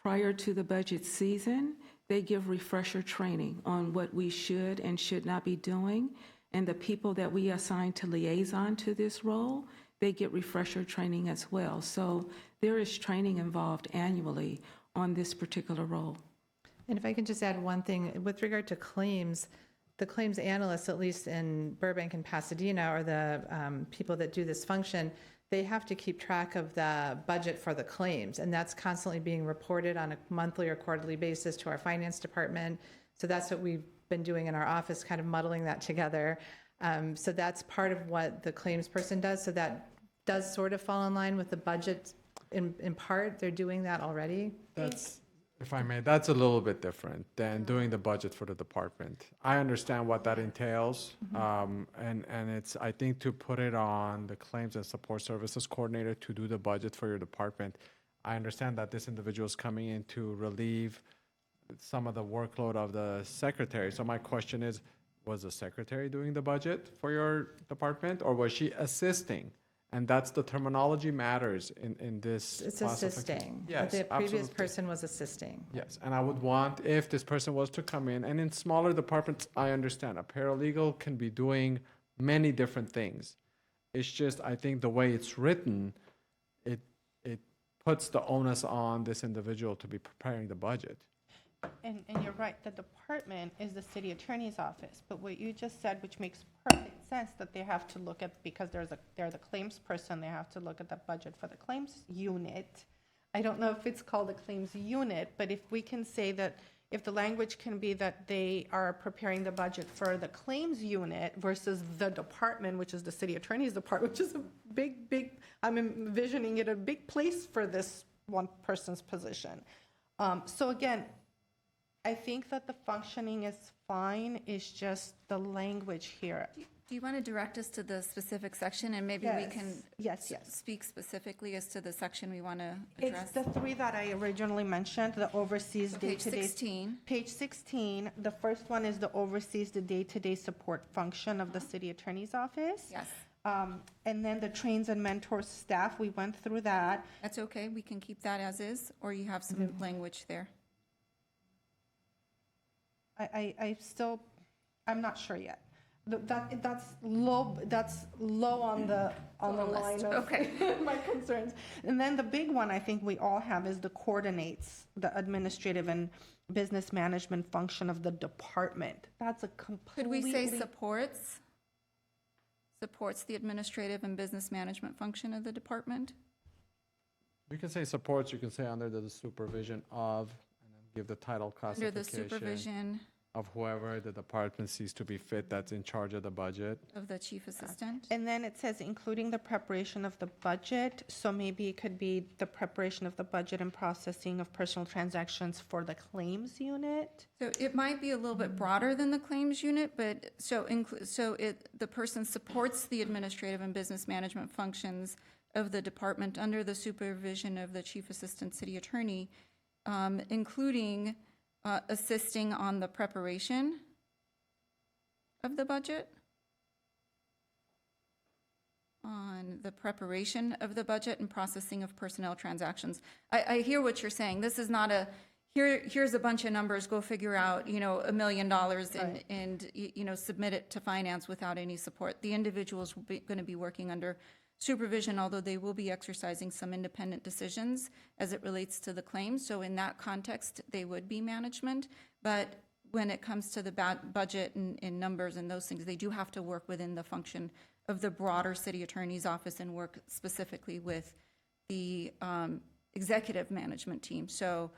[SPEAKER 5] prior to the budget season, they give refresher training on what we should and should not be doing. And the people that we assign to liaison to this role, they get refresher training as well. So there is training involved annually on this particular role.
[SPEAKER 7] And if I can just add one thing, with regard to claims, the claims analysts, at least in Burbank and Pasadena, or the people that do this function, they have to keep track of the budget for the claims, and that's constantly being reported on a monthly or quarterly basis to our finance department. So that's what we've been doing in our office, kind of muddling that together. So that's part of what the claims person does. So that does sort of fall in line with the budget in part. They're doing that already.
[SPEAKER 1] That's, if I may, that's a little bit different than doing the budget for the department. I understand what that entails, and it's, I think, to put it on the claims and support services coordinator to do the budget for your department. I understand that this individual is coming in to relieve some of the workload of the secretary. So my question is, was the secretary doing the budget for your department, or was she assisting? And that's the terminology matters in this
[SPEAKER 7] It's
[SPEAKER 1] classification.
[SPEAKER 7] assisting.
[SPEAKER 1] Yes,
[SPEAKER 7] The previous
[SPEAKER 1] absolutely.
[SPEAKER 7] person was assisting.
[SPEAKER 1] Yes, and I would want, if this person was to come in, and in smaller departments, I understand, a paralegal can be doing many different things. It's just, I think the way it's written, it puts the onus on this individual to be preparing the budget.
[SPEAKER 3] And you're right, the department is the city attorney's office, but what you just said, which makes perfect sense, that they have to look at, because they're the claims person, they have to look at the budget for the claims unit. I don't know if it's called a claims unit, but if we can say that, if the language can be that they are preparing the budget for the claims unit versus the department, which is the city attorney's department, which is a big, I'm envisioning it a big place for this one person's position. So again, I think that the functioning is fine, it's just the language here.
[SPEAKER 8] Do you want to direct us to the specific section, and maybe we can
[SPEAKER 3] Yes.
[SPEAKER 8] speak specifically as to the section we want to
[SPEAKER 3] It's
[SPEAKER 8] address?
[SPEAKER 3] the three that I originally mentioned, the oversees
[SPEAKER 8] Page
[SPEAKER 3] day-to-day.
[SPEAKER 8] 16.
[SPEAKER 3] Page 16, the first one is the oversees the day-to-day support function of the city attorney's office.
[SPEAKER 8] Yes,
[SPEAKER 3] And then the trains and mentors staff, we went through that.
[SPEAKER 8] that's okay. We can keep that as is, or you have some language there.
[SPEAKER 3] I still, I'm not sure yet. That's low on the line of
[SPEAKER 8] Okay.
[SPEAKER 3] my concerns. And then the big one I think we all have is the coordinates, the administrative and business management function of the department. That's a
[SPEAKER 8] Could
[SPEAKER 3] completely.
[SPEAKER 8] we say supports? Supports the administrative and business management function of the department?
[SPEAKER 1] You can say supports, you can say under the supervision of, and then give the title
[SPEAKER 8] Under the
[SPEAKER 1] classification
[SPEAKER 8] supervision
[SPEAKER 1] of whoever the department sees to be fit that's in charge of the budget.
[SPEAKER 8] of the chief assistant?
[SPEAKER 3] And then it says including the preparation of the budget, so maybe it could be the preparation of the budget and processing of personal transactions for the claims unit.
[SPEAKER 8] So it might be a little bit broader than the claims unit, but the person supports the administrative and business management functions of the department under the supervision of the chief assistant city attorney, including assisting on the preparation of the budget, on the preparation of the budget and processing of personnel transactions. I hear what you're saying. This is not here's a bunch of numbers, go figure out, $1 million and submit it to finance without any support. The individuals going to be working under supervision, although they will be exercising some independent decisions as it relates to the claims. So in that context, they would be management. But when it comes to the budget and numbers and those things, they do have to work within the function of the broader city attorney's office and work specifically with the executive management team. So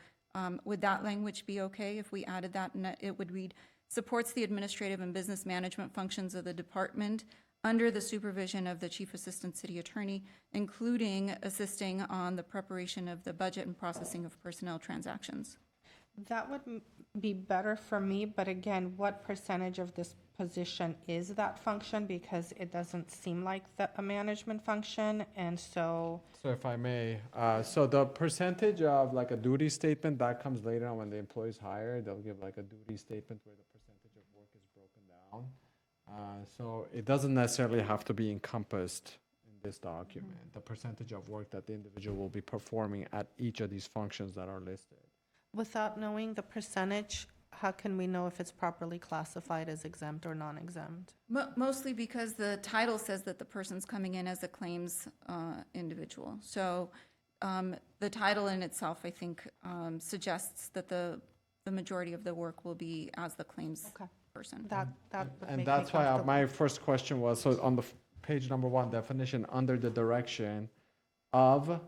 [SPEAKER 8] would that language be okay if we added that? And it would read, supports the administrative and business management functions of the department under the supervision of the Chief Assistant City Attorney, including assisting on the preparation of the budget and processing of personnel transactions.
[SPEAKER 3] That would be better for me, but again, what percentage of this position is that function? Because it doesn't seem like a management function, and so,
[SPEAKER 1] So if I may, so the percentage of like a duty statement, that comes later on when the employee's hired. They'll give like a duty statement where the percentage of work is broken down. So it doesn't necessarily have to be encompassed in this document, the percentage of work that the individual will be performing at each of these functions that are listed.
[SPEAKER 3] without knowing the percentage, how can we know if it's properly classified as exempt or non-exempt?
[SPEAKER 8] Mostly because the title says that the person's coming in as a claims individual. So the title in itself, I think, suggests that the majority of the work will be as the claims
[SPEAKER 3] Okay.
[SPEAKER 8] person.
[SPEAKER 3] That would make
[SPEAKER 1] And
[SPEAKER 3] me
[SPEAKER 1] that's why
[SPEAKER 3] comfortable.
[SPEAKER 1] my first question was, so on the page number 1, definition, under the direction of,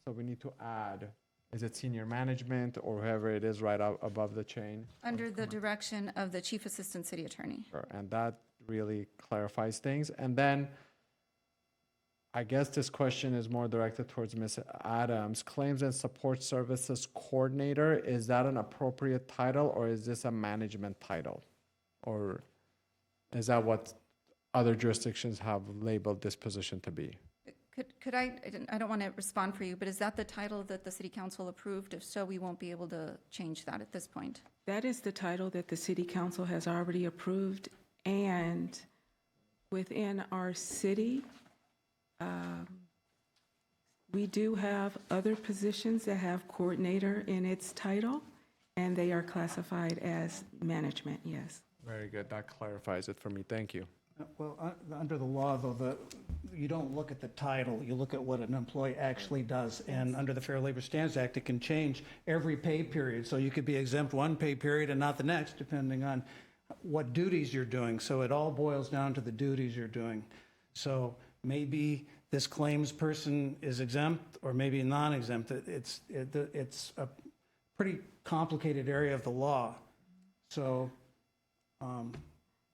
[SPEAKER 1] so we need to add, is it senior management or whoever it is right up above the chain?
[SPEAKER 8] Under the direction of the Chief Assistant City Attorney.
[SPEAKER 1] Sure, and that really clarifies things. And then, I guess this question is more directed towards Ms. Adams. Claims and Support Services Coordinator, is that an appropriate title or is this a management title? Or is that what other jurisdictions have labeled this position to be?
[SPEAKER 8] Could I don't want to respond for you, but is that the title that the City Council approved? If so, we won't be able to change that at this point.
[SPEAKER 5] That is the title that the City Council has already approved, and within our city, we do have other positions that have coordinator in its title, and they are classified as management, yes.
[SPEAKER 1] Very good, that clarifies it for me, thank you.
[SPEAKER 4] Well, under the law, though, you don't look at the title, you look at what an employee actually does. And under the Fair Labor Standards Act, it can change every pay period. So you could be exempt one pay period and not the next, depending on what duties you're doing. So it all boils down to the duties you're doing. So maybe this claims person is exempt or maybe non-exempt. It's a pretty complicated area of the law. So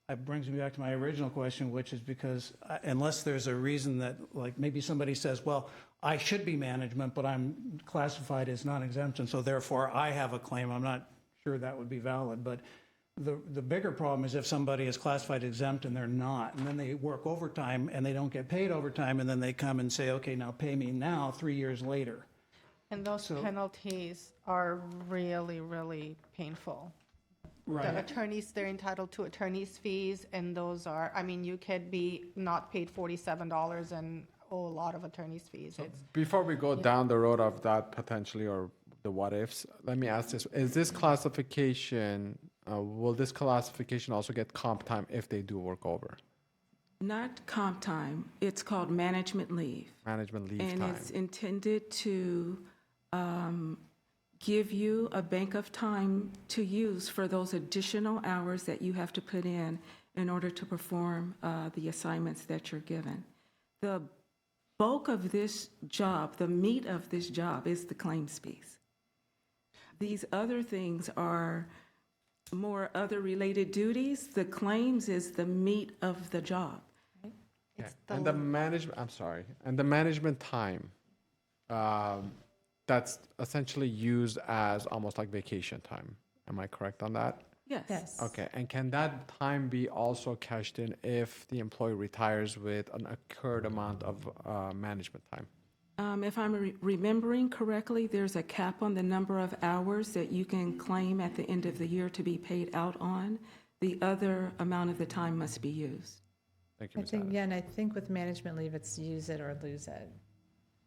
[SPEAKER 4] that brings me back to my original question, which is because unless there's a reason that, like, maybe somebody says, well, I should be management, but I'm classified as non-exempt, and so therefore I have a claim, I'm not sure that would be valid. But the bigger problem is if somebody is classified exempt and they're not, and then they work overtime and they don't get paid overtime, and then they come and say, okay, now pay me now 3 years later.
[SPEAKER 3] And those penalties are really, really painful. The attorneys, they're entitled to attorney's fees, and those are, I mean, you could be not paid $47 and owe a lot of attorney's fees. It's,
[SPEAKER 1] Before we go down the road of that potentially, or the what ifs, let me ask this, is this classification, will this classification also get comp time if they do work over?
[SPEAKER 5] Not comp time, it's called management leave.
[SPEAKER 1] Management leave
[SPEAKER 5] And
[SPEAKER 1] time?
[SPEAKER 5] it's intended to give you a bank of time to use for those additional hours that you have to put in order to perform the assignments that you're given. The bulk of this job, the meat of this job, is the claims piece. These other things are more other related duties. The claims is the meat of the job.
[SPEAKER 3] it's
[SPEAKER 1] And the management, I'm sorry, and the management time, that's essentially used as almost like vacation time. Am I correct on that?
[SPEAKER 5] Yes.
[SPEAKER 1] Okay, and can that time be also cashed in if the employee retires with an accrued amount of management time?
[SPEAKER 5] If I'm remembering correctly, there's a cap on the number of hours that you can claim at the end of the year to be paid out on. The other amount of the time must be used.
[SPEAKER 1] Thank you,
[SPEAKER 7] I
[SPEAKER 1] Ms.
[SPEAKER 7] think,
[SPEAKER 1] Adams.
[SPEAKER 7] yeah, and I think with management leave, it's use it or lose it.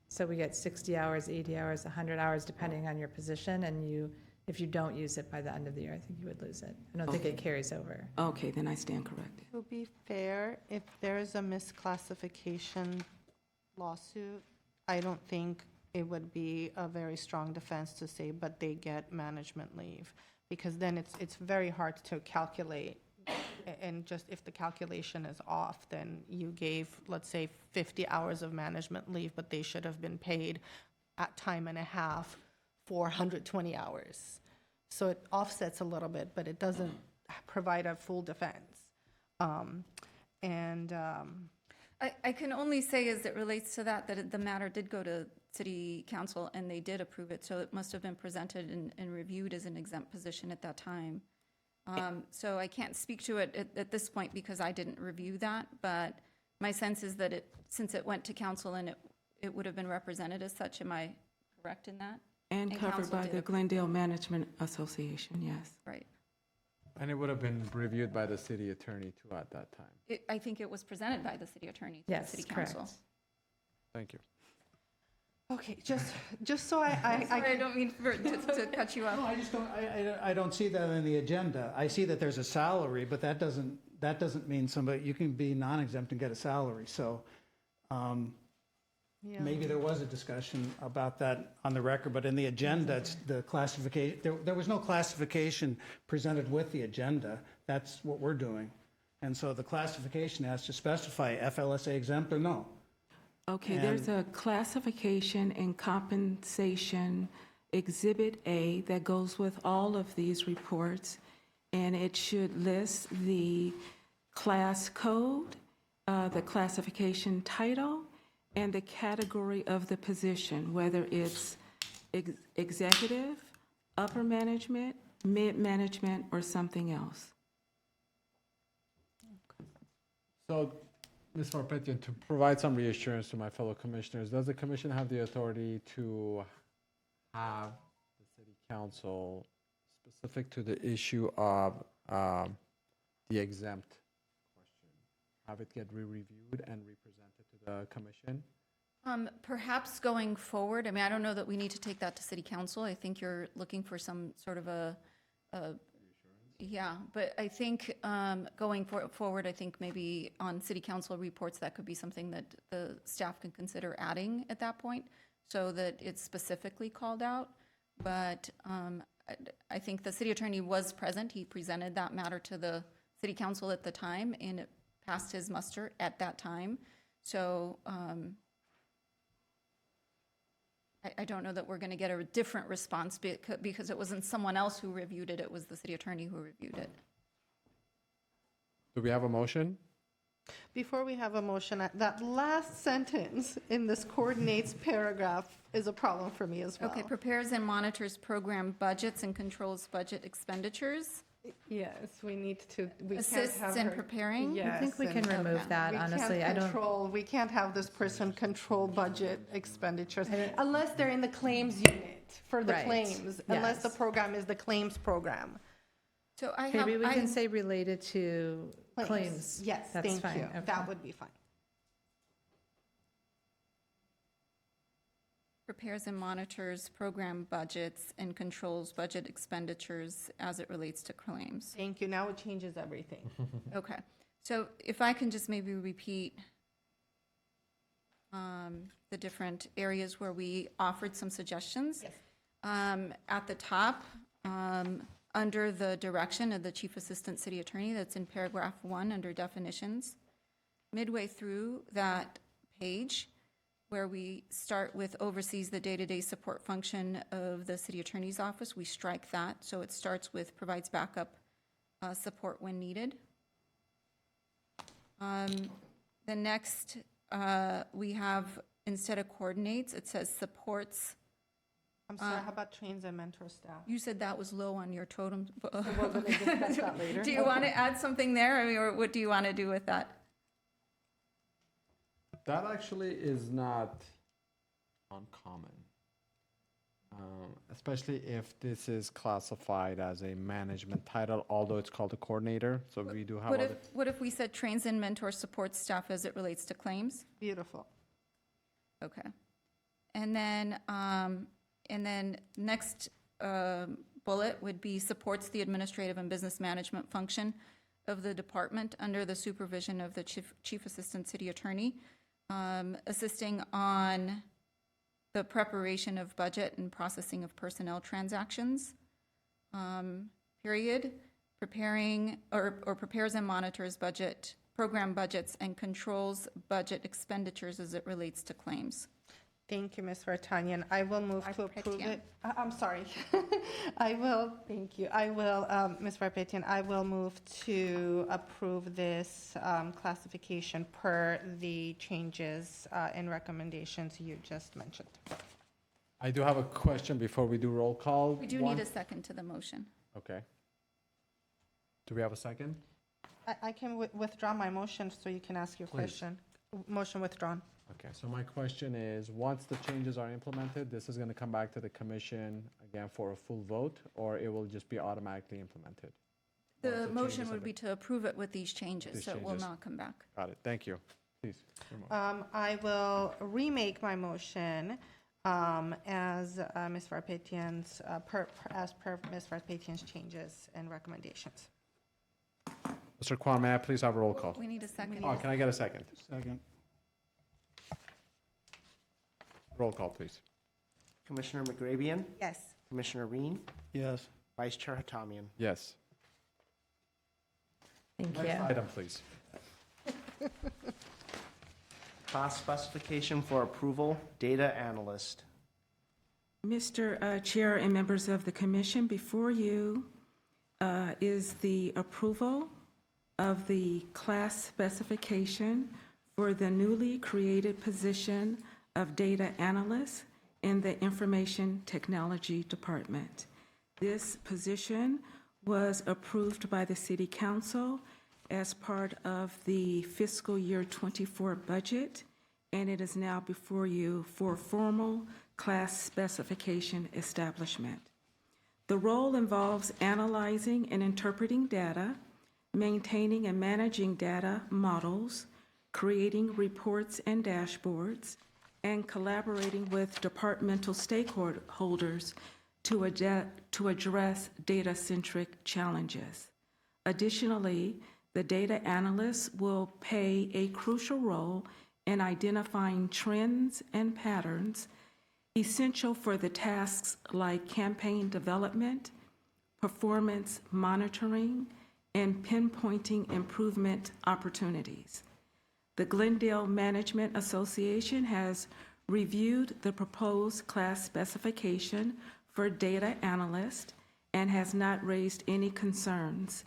[SPEAKER 7] So we get 60 hours, 80 hours, 100 hours, depending on your position, and if you don't use it by the end of the year, I think you would lose it. I don't think it carries over.
[SPEAKER 5] Okay, then I stand corrected.
[SPEAKER 3] To be fair, if there's a misclassification lawsuit, I don't think it would be a very strong defense to say, but they get management leave. Because then it's very hard to calculate And just if the calculation is off, then you gave, let's say, 50 hours of management leave, but they should have been paid at time and a half for 120 hours. So it offsets a little bit, but it doesn't provide a full defense.
[SPEAKER 8] I can only say as it relates to that, the matter did go to city council and they did approve it, so it must have been presented and reviewed as an exempt position at that time. So I can't speak to it at this point because I didn't review that, but my sense is that since it went to council and it would have been represented as such, am I correct in that?
[SPEAKER 5] And covered
[SPEAKER 8] council
[SPEAKER 5] by
[SPEAKER 8] did
[SPEAKER 5] the
[SPEAKER 8] approve.
[SPEAKER 5] Glendale Management Association, yes.
[SPEAKER 8] Right.
[SPEAKER 1] And it would have been reviewed by the city attorney too at that time.
[SPEAKER 8] I think it was presented by the city attorney to the
[SPEAKER 7] Yes,
[SPEAKER 8] city
[SPEAKER 7] correct.
[SPEAKER 8] council.
[SPEAKER 1] Thank you.
[SPEAKER 3] Okay, just so
[SPEAKER 8] Sorry, I don't mean to cut you
[SPEAKER 4] No,
[SPEAKER 8] off.
[SPEAKER 4] I just don't, I don't see that in the agenda. I see that there's a salary, but that doesn't mean somebody, you can be non-exempt and get a salary. So maybe there was a discussion about that on the record, but in the agenda, it's the classification, there was no classification presented with the agenda. That's what we're doing. And so the classification has to specify FLSA exempt or no.
[SPEAKER 5] Okay, there's a classification and compensation Exhibit A that goes with all of these reports, and it should list the class code, the classification title, and the category of the position, whether it's executive, upper management, mid-management, or something else.
[SPEAKER 1] So, Ms. Farpetian, to provide some reassurance to my fellow commissioners, does the commission have the authority to have the city council specific to the issue of the exempt question, have it get re-reviewed and represented to the commission?
[SPEAKER 8] Perhaps going forward, I mean, I don't know that we need to take that to city council. I think you're looking for some sort of yeah, but I think going forward, I think maybe on city council reports, that could be something that the staff can consider adding at that point so that it's specifically called out. But I think the city attorney was present. He presented that matter to the city council at the time and it passed his muster at that time. So I don't know that we're going to get a different response because it wasn't someone else who reviewed it, it was the city attorney who reviewed it.
[SPEAKER 1] Do we have a motion?
[SPEAKER 3] Before we have a motion, that last sentence in this coordinates paragraph is a problem for me as well.
[SPEAKER 8] Okay, prepares and monitors program budgets and controls budget expenditures,
[SPEAKER 3] Yes, we need to, we can't
[SPEAKER 8] assists
[SPEAKER 3] have
[SPEAKER 8] in
[SPEAKER 3] her.
[SPEAKER 8] preparing.
[SPEAKER 3] Yes,
[SPEAKER 7] I think we can
[SPEAKER 3] and
[SPEAKER 7] remove that,
[SPEAKER 3] we can't
[SPEAKER 7] honestly. I don't,
[SPEAKER 3] control, we can't have this person control budget expenditures unless they're in the claims unit for the
[SPEAKER 7] Right,
[SPEAKER 3] claims, unless the
[SPEAKER 7] yes.
[SPEAKER 3] program is the claims program.
[SPEAKER 8] So I have,
[SPEAKER 7] maybe we can
[SPEAKER 8] I,
[SPEAKER 7] say related to claims.
[SPEAKER 3] Yes,
[SPEAKER 7] That's
[SPEAKER 3] thank
[SPEAKER 7] fine,
[SPEAKER 3] you.
[SPEAKER 7] okay.
[SPEAKER 3] That would be fine.
[SPEAKER 8] prepares and monitors program budgets and controls budget expenditures as it relates to claims.
[SPEAKER 3] Thank you. Now it changes everything.
[SPEAKER 8] Okay, so if I can just maybe repeat the different areas where we offered some suggestions.
[SPEAKER 3] Yes.
[SPEAKER 8] At the top, under the direction of the Chief Assistant City Attorney, that's in paragraph 1 under definitions. Midway through that page, where we start with oversees the day-to-day support function of the City Attorney's Office, we strike that, so it starts with provides backup support when needed. The next, we have, instead of coordinates, it says supports.
[SPEAKER 3] I'm sorry, how about trains and mentor staff?
[SPEAKER 8] You said that was low on your totem.
[SPEAKER 3] We're going to discuss that later.
[SPEAKER 8] Do you want to add something there, I mean, or what do you want to do with that?
[SPEAKER 1] That actually is not uncommon, especially if this is classified as a management title, although it's called a coordinator. So we do have other.
[SPEAKER 8] What if we said trains and mentor support staff as it relates to claims?
[SPEAKER 3] Beautiful.
[SPEAKER 8] Okay. And then next bullet would be supports the administrative and business management function of the department under the supervision of the Chief Assistant City Attorney, assisting on the preparation of budget and processing of personnel transactions, period. preparing or prepares and monitors program budgets, and controls budget expenditures as it relates to claims.
[SPEAKER 3] Thank you, Ms. Vartanian. I will move to approve
[SPEAKER 8] Varpetian.
[SPEAKER 3] it. I'm sorry. Thank you. Ms. Varpetian, I will move to approve this classification per the changes and recommendations you just mentioned.
[SPEAKER 1] I do have a question before we do roll call.
[SPEAKER 8] We do need a second to the motion.
[SPEAKER 1] Okay. Do we have a second?
[SPEAKER 3] I can withdraw my motion so you can ask your
[SPEAKER 1] Please.
[SPEAKER 3] question. Motion withdrawn.
[SPEAKER 1] Okay, so my question is, once the changes are implemented, this is gonna come back to the commission again for a full vote, or it will just be automatically implemented? Once
[SPEAKER 8] The
[SPEAKER 1] the
[SPEAKER 8] motion
[SPEAKER 1] changes
[SPEAKER 8] would
[SPEAKER 1] have
[SPEAKER 8] be to approve it with these changes,
[SPEAKER 1] These
[SPEAKER 8] so it will
[SPEAKER 1] changes.
[SPEAKER 8] not come back.
[SPEAKER 1] Got it, thank you. Please. your motion.
[SPEAKER 3] I will remake my motion as Ms. Varpetian's, as per Ms. Varpetian's changes and recommendations.
[SPEAKER 1] Mr. Kwan, may I please have a roll call?
[SPEAKER 8] We need a second.
[SPEAKER 1] Oh, can I get a second?
[SPEAKER 4] Second.
[SPEAKER 1] Roll call, please.
[SPEAKER 2] Commissioner McGravian,
[SPEAKER 3] Yes.
[SPEAKER 2] Commissioner Reen,
[SPEAKER 4] Yes.
[SPEAKER 2] Vice Chair Hatamian.
[SPEAKER 1] Yes.
[SPEAKER 7] Thank you.
[SPEAKER 1] Next item, please.
[SPEAKER 2] Class specification for approval, data analyst.
[SPEAKER 5] Mr. Chair and members of the commission, before you is the approval of the class specification for the newly created position of data analyst in the Information Technology Department. This position was approved by the City Council as part of the fiscal year '24 budget, and it is now before you for formal class specification establishment. The role involves analyzing and interpreting data, maintaining and managing data models, creating reports and dashboards, and collaborating with departmental stakeholders to address data-centric challenges. Additionally, the data analyst will play a crucial role in identifying trends and patterns essential for the tasks like campaign development, performance monitoring, and pinpointing improvement opportunities. The Glendale Management Association has reviewed the proposed class specification for data analyst and has not raised any concerns.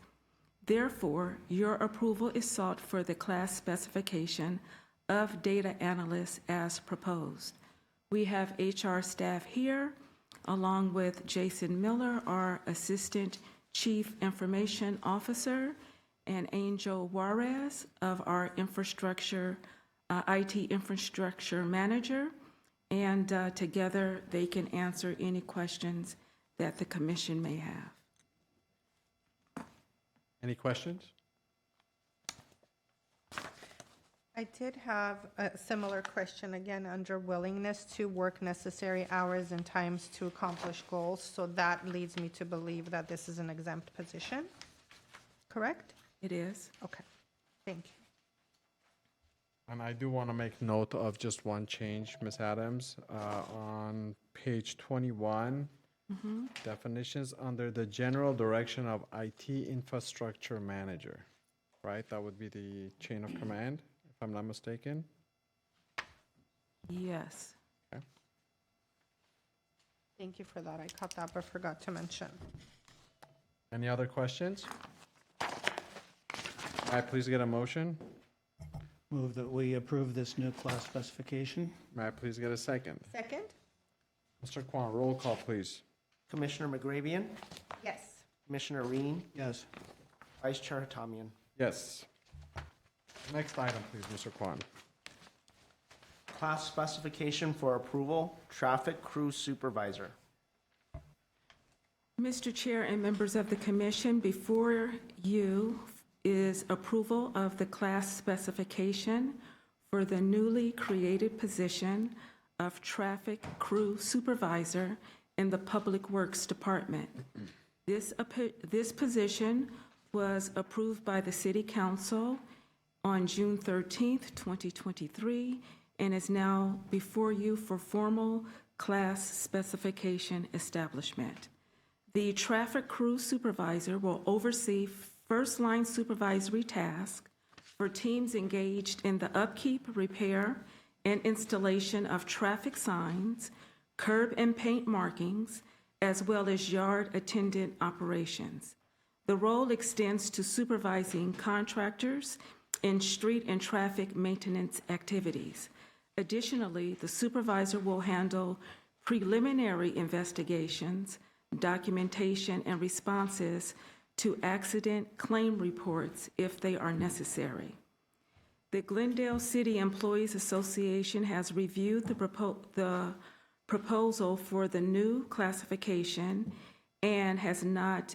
[SPEAKER 5] Therefore, your approval is sought for the class specification of data analyst as proposed. We have HR staff here, along with Jason Miller, our Assistant Chief Information Officer, and Angel Juarez of our IT Infrastructure Manager, and together they can answer any questions that the commission may have.
[SPEAKER 1] Any questions?
[SPEAKER 3] I did have a similar question, again, under willingness to work necessary hours and times to accomplish goals. So that leads me to believe that this is an exempt position, correct?
[SPEAKER 5] It is.
[SPEAKER 3] Okay, thank you.
[SPEAKER 1] And I do want to make note of just one change, Ms. Adams. On page 21, definitions under the general direction of IT infrastructure manager, right? That would be the chain of command, if I'm not mistaken.
[SPEAKER 5] Yes.
[SPEAKER 3] Thank you for that. I caught that but forgot to mention.
[SPEAKER 1] Any other questions? May I please get a motion?
[SPEAKER 4] Move that we approve this new class specification.
[SPEAKER 1] May I please get a second?
[SPEAKER 3] Second?
[SPEAKER 1] Mr. Kwan, roll call, please.
[SPEAKER 2] Commissioner McGravian,
[SPEAKER 3] Yes.
[SPEAKER 2] Commissioner Reen,
[SPEAKER 4] Yes.
[SPEAKER 2] Vice Chair Hatamian.
[SPEAKER 1] Yes. Next item, please, Mr. Kwan.
[SPEAKER 2] Class specification for approval, traffic crew supervisor.
[SPEAKER 5] Mr. Chair and members of the commission, before you is approval of the class specification for the newly created position of traffic crew supervisor in the Public Works Department. This position was approved by the City Council on June 13th, 2023, and is now before you for formal class specification establishment. The traffic crew supervisor will oversee first-line supervisory tasks for teams engaged in the upkeep, repair, and installation of traffic signs, curb and paint markings, as well as yard attendant operations. The role extends to supervising contractors in street and traffic maintenance activities. Additionally, the supervisor will handle preliminary investigations, documentation, and responses to accident claim reports if they are necessary. The Glendale City Employees Association has reviewed the proposal for the new classification and has not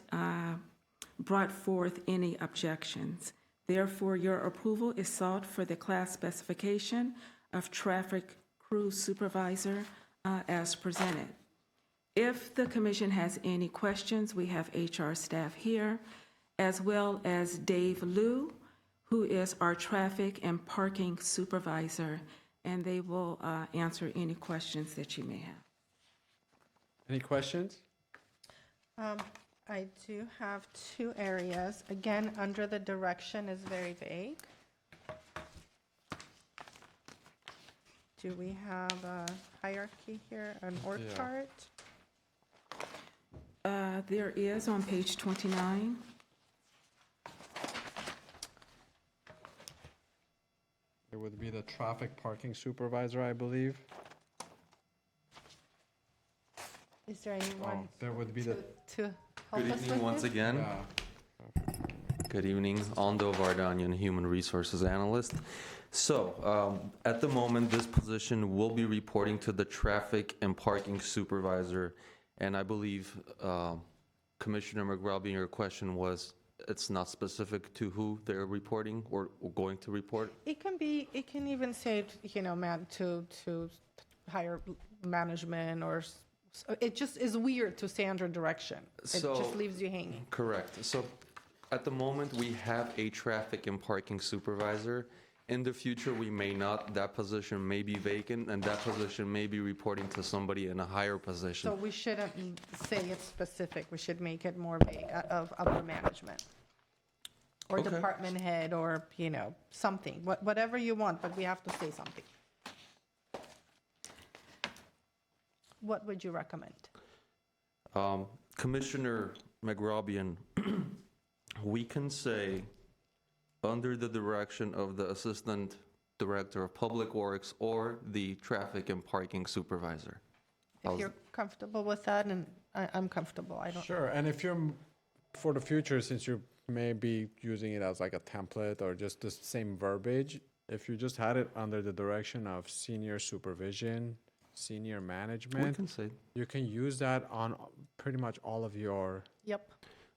[SPEAKER 5] brought forth any objections. Therefore, your approval is sought for the class specification of traffic crew supervisor as presented. If the commission has any questions, we have HR staff here, as well as Dave Liu, who is our traffic and parking supervisor, and they will answer any questions that you may have.
[SPEAKER 1] Any questions?
[SPEAKER 3] I do have two areas. Again, under the direction is very vague. Do we have a hierarchy here, an org
[SPEAKER 1] Yeah.
[SPEAKER 3] chart?
[SPEAKER 5] There is on page 29.
[SPEAKER 1] It would be the traffic parking supervisor, I believe.
[SPEAKER 3] Is there anyone
[SPEAKER 1] There would be the,
[SPEAKER 3] to help
[SPEAKER 6] Good
[SPEAKER 3] us
[SPEAKER 6] evening
[SPEAKER 3] with
[SPEAKER 6] once
[SPEAKER 3] this?
[SPEAKER 6] again.
[SPEAKER 1] yeah.
[SPEAKER 6] Good evening, Ando Vardanyan, Human Resources Analyst. So, at the moment, this position will be reporting to the Traffic and Parking Supervisor, and I believe Commissioner McGraw, your question was, it's not specific to who they're reporting or going to report?
[SPEAKER 3] It can even say, man, to higher management or, it just is weird to say under direction. It
[SPEAKER 6] So-
[SPEAKER 3] just leaves you hanging.
[SPEAKER 6] Correct. So, at the moment, we have a Traffic and Parking Supervisor. In the future, we may not. That position may be vacant, and that position may be reporting to somebody in a higher position.
[SPEAKER 3] So we shouldn't say it's specific. We should make it more vague of upper management. Or
[SPEAKER 6] Okay.
[SPEAKER 3] department head or, something, whatever you want, but we have to say something. What would you recommend?
[SPEAKER 6] Commissioner McRobian, we can say, under the direction of the Assistant Director of Public Works or the Traffic and Parking Supervisor.
[SPEAKER 3] If you're comfortable with that, and I'm comfortable, I don't.
[SPEAKER 1] Sure, and if you're, for the future, since you may be using it as like a template or just the same verbiage, if you just had it under the direction of senior supervision, senior
[SPEAKER 6] We
[SPEAKER 1] management,
[SPEAKER 6] can say.
[SPEAKER 1] you can use that on pretty much all of your,
[SPEAKER 3] Yep.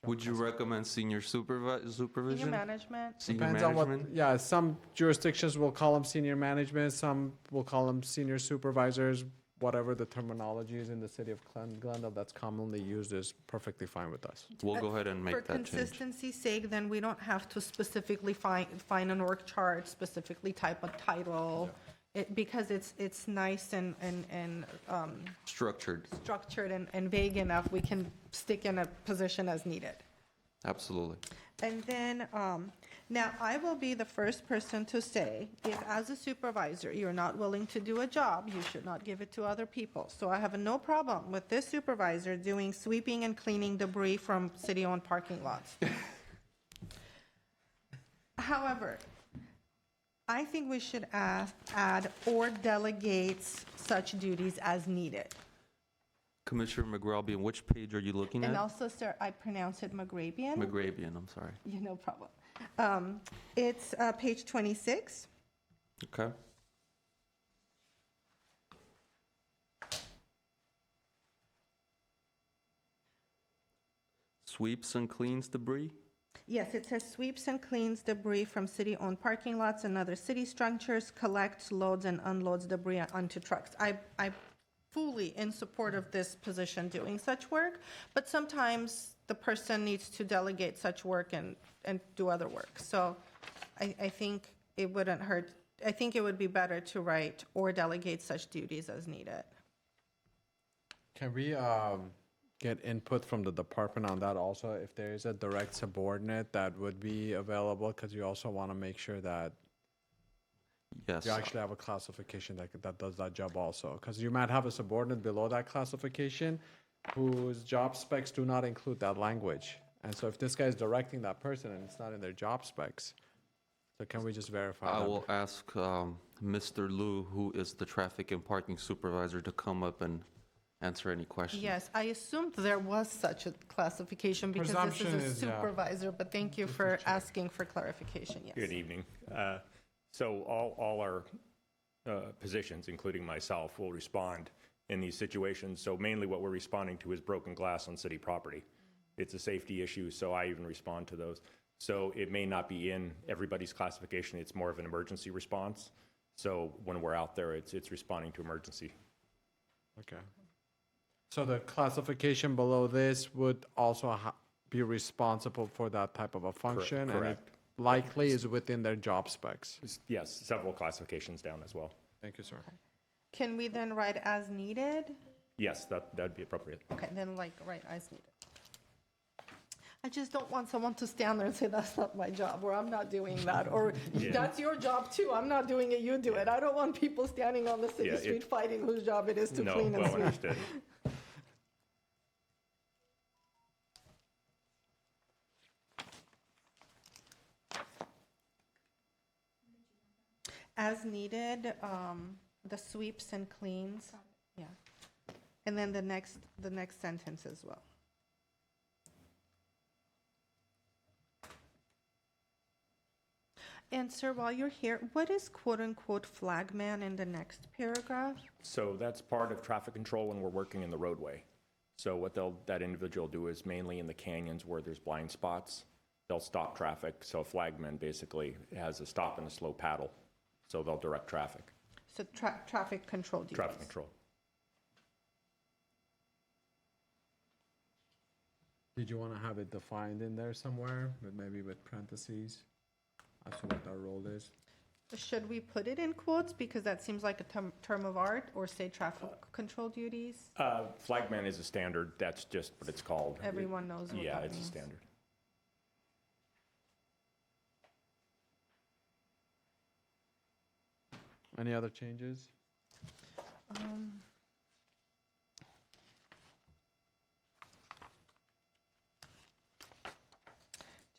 [SPEAKER 6] Would you recommend senior
[SPEAKER 3] Senior
[SPEAKER 6] supervision?
[SPEAKER 3] management,
[SPEAKER 6] Senior
[SPEAKER 1] depends on what,
[SPEAKER 6] management?
[SPEAKER 1] yeah, some jurisdictions will call them senior management, some will call them senior supervisors, whatever the terminology is in the city of Glendale that's commonly used is perfectly fine with us.
[SPEAKER 6] We'll go ahead and
[SPEAKER 3] for
[SPEAKER 6] make that change.
[SPEAKER 3] consistency's sake, then we don't have to specifically find an org chart, specifically type a title. Because it's nice and
[SPEAKER 6] Structured,
[SPEAKER 3] structured and vague enough, we can stick in a position as needed.
[SPEAKER 6] absolutely.
[SPEAKER 3] And then, now I will be the first person to say, if as a supervisor, you're not willing to do a job, you should not give it to other people. So I have no problem with this supervisor doing sweeping and cleaning debris from city-owned parking lots. However, I think we should add or delegates such duties as needed.
[SPEAKER 6] Commissioner McGrabian, which page are you looking
[SPEAKER 3] And
[SPEAKER 6] at?
[SPEAKER 3] also, sir, I pronounce it McGrabian.
[SPEAKER 6] McGrabian, I'm sorry.
[SPEAKER 3] Yeah, no problem. It's page 26.
[SPEAKER 6] Okay. Sweeps and cleans debris?
[SPEAKER 3] Yes, it says sweeps and cleans debris from city-owned parking lots and other city structures, collects, loads, and unloads debris onto trucks. I fully in support of this position doing such work, but sometimes the person needs to delegate such work and do other work. So I think it wouldn't hurt, I think it would be better to write or delegate such duties as needed.
[SPEAKER 1] Can we get input from the department on that also, if there is a direct subordinate that would be available, because you also want to make sure that
[SPEAKER 6] Yes.
[SPEAKER 1] you actually have a classification that does that job also. Because you might have a subordinate below that classification whose job specs do not include that language. And so if this guy is directing that person and it's not in their job specs, so can we just verify
[SPEAKER 6] I
[SPEAKER 1] that?
[SPEAKER 6] will ask Mr. Liu, who is the traffic and parking supervisor, to come up and answer any questions.
[SPEAKER 3] Yes, I assumed there was such a classification because this
[SPEAKER 1] Presumption
[SPEAKER 3] is a
[SPEAKER 1] is, yeah.
[SPEAKER 3] supervisor, but thank you for asking for clarification, yes.
[SPEAKER 9] Good evening. So all our positions, including myself, will respond in these situations. So mainly what we're responding to is broken glass on city property. It's a safety issue, so I even respond to those. So it may not be in everybody's classification. It's more of an emergency response. So when we're out there, it's responding to emergency.
[SPEAKER 1] Okay. So the classification below this would also be responsible for that type of a function?
[SPEAKER 9] Correct.
[SPEAKER 1] And it likely is within their job specs.
[SPEAKER 9] Yes, several classifications down as well.
[SPEAKER 1] Thank you, sir.
[SPEAKER 3] Can we then write as needed?
[SPEAKER 9] Yes, that'd be appropriate.
[SPEAKER 3] Okay, then like write as needed. I just don't want someone to stand there and say, that's not my job, or I'm not doing that, or that's your job too, I'm not doing it, you do it. I don't want people standing on the city
[SPEAKER 9] Yeah,
[SPEAKER 3] street fighting whose job it is to
[SPEAKER 9] No,
[SPEAKER 3] clean and
[SPEAKER 9] well
[SPEAKER 3] sweep.
[SPEAKER 9] understood.
[SPEAKER 3] As needed, the sweeps and cleans, yeah. And then the next sentence as well. And sir, while you're here, what is quote-unquote flagman in the next paragraph?
[SPEAKER 9] So that's part of traffic control when we're working in the roadway. So what that individual do is mainly in the canyons where there's blind spots, they'll stop traffic. So a flagman basically has a stop and a slow paddle. So they'll direct traffic,
[SPEAKER 3] So traffic control duties.
[SPEAKER 9] traffic control.
[SPEAKER 1] Did you want to have it defined in there somewhere, but maybe with parentheses as to what our role is?
[SPEAKER 3] Should we put it in quotes because that seems like a term of art, or say traffic control duties?
[SPEAKER 9] Flagman is a standard, that's just what it's called.
[SPEAKER 3] Everyone knows what
[SPEAKER 9] Yeah,
[SPEAKER 3] that
[SPEAKER 9] it's a
[SPEAKER 3] means.
[SPEAKER 9] standard.
[SPEAKER 1] Any other changes?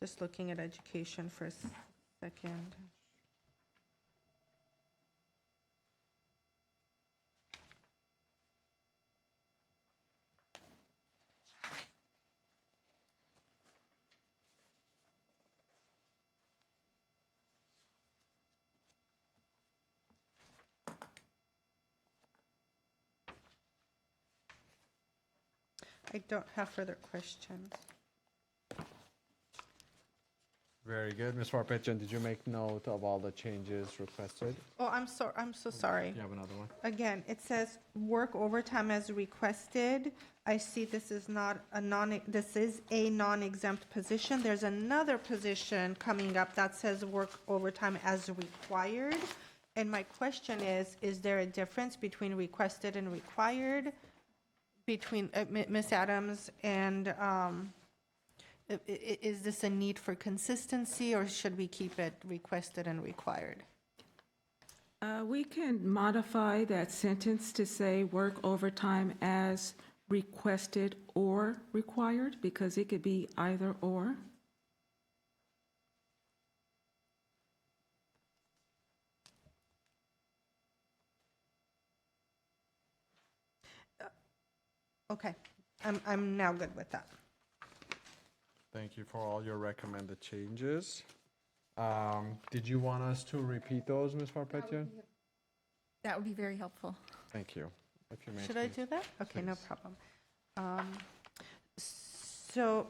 [SPEAKER 3] Just looking at education for a second. I don't have further questions.
[SPEAKER 1] Very good. Ms. Farpetian, did you make note of all the changes requested?
[SPEAKER 3] Oh, I'm so sorry.
[SPEAKER 1] You have another one?
[SPEAKER 3] Again, it says work overtime as requested. I see this is not a this is a non-exempt position. There's another position coming up that says work overtime as required. And my question is there a difference between requested and required? Between Ms. Adams and, is this a need for consistency, or should we keep it requested and required?
[SPEAKER 5] We can modify that sentence to say work overtime as requested or required, because it could be either or.
[SPEAKER 3] Okay, I'm now good with that.
[SPEAKER 1] Thank you for all your recommended changes. Did you want us to repeat those, Ms. Farpetian?
[SPEAKER 8] That would be very helpful.
[SPEAKER 1] Thank you. If you may,
[SPEAKER 3] Should I
[SPEAKER 1] please.
[SPEAKER 3] do that? Okay, no
[SPEAKER 1] Please.
[SPEAKER 3] problem. So,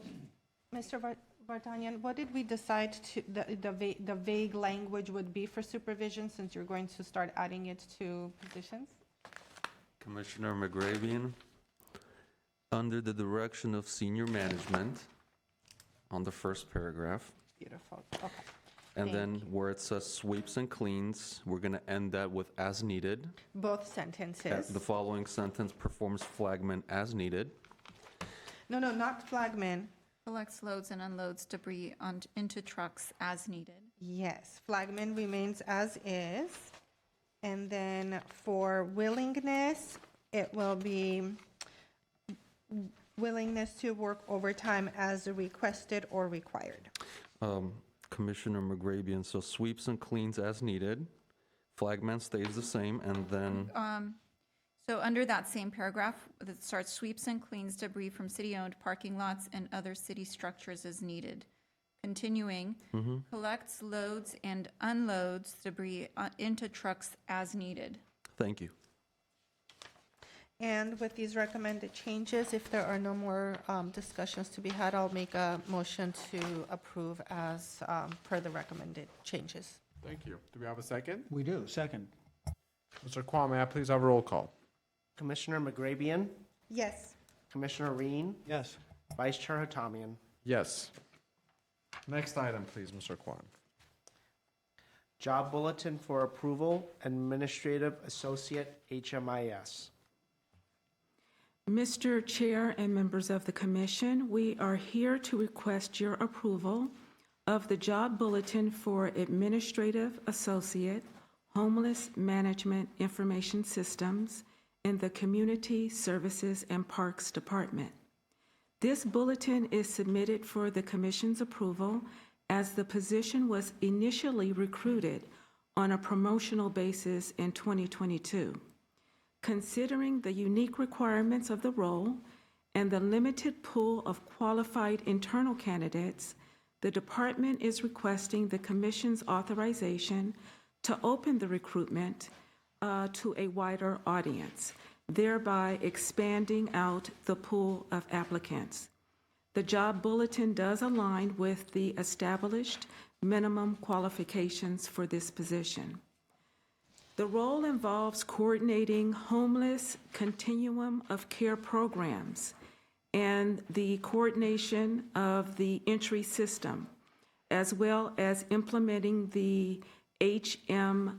[SPEAKER 3] Mr. Vartanian, what did we decide to, the vague language would be for supervision, since you're going to start adding it to positions?
[SPEAKER 6] Commissioner McGravian, under the direction of senior management, on the first paragraph,
[SPEAKER 3] Beautiful, okay.
[SPEAKER 6] and
[SPEAKER 3] Thank
[SPEAKER 6] then where it says sweeps and cleans, we're going to end that with as needed.
[SPEAKER 3] Both sentences.
[SPEAKER 6] The following sentence, performs flagman as needed.
[SPEAKER 3] No, not flagman.
[SPEAKER 8] Collects, loads, and unloads debris into trucks as needed.
[SPEAKER 3] Yes, flagman remains as is. And then for willingness, it will be willingness to work overtime as requested or required.
[SPEAKER 6] Commissioner McGrabian, so sweeps and cleans as needed. Flagman stays the same, and then,
[SPEAKER 8] So under that same paragraph that starts sweeps and cleans debris from city-owned parking lots and other city structures as needed. Continuing, collects, loads, and unloads debris into trucks as needed.
[SPEAKER 6] thank you.
[SPEAKER 3] And with these recommended changes, if there are no more discussions to be had, I'll make a motion to approve as per the recommended changes.
[SPEAKER 1] Thank you. Do we have a second?
[SPEAKER 4] We do, second.
[SPEAKER 1] Mr. Kwan, may I please have a roll call?
[SPEAKER 2] Commissioner McGrabian,
[SPEAKER 3] Yes.
[SPEAKER 2] Commissioner Reen,
[SPEAKER 4] Yes.
[SPEAKER 2] Vice Chair Hatamian.
[SPEAKER 1] Yes. Next item, please, Mr. Kwan.
[SPEAKER 2] Job Bulletin for Approval, Administrative Associate, HMIS.
[SPEAKER 5] Mr. Chair and members of the commission, we are here to request your approval of the job bulletin for Administrative Associate, Homeless Management Information Systems in the Community Services and Parks Department. This bulletin is submitted for the commission's approval as the position was initially recruited on a promotional basis in 2022. Considering the unique requirements of the role and the limited pool of qualified internal candidates, the department is requesting the commission's authorization to open the recruitment to a wider audience, thereby expanding out the pool of applicants. The job bulletin does align with the established minimum qualifications for this position. The role involves coordinating homeless continuum of care programs and the coordination of the entry system, as well as implementing the HMIS,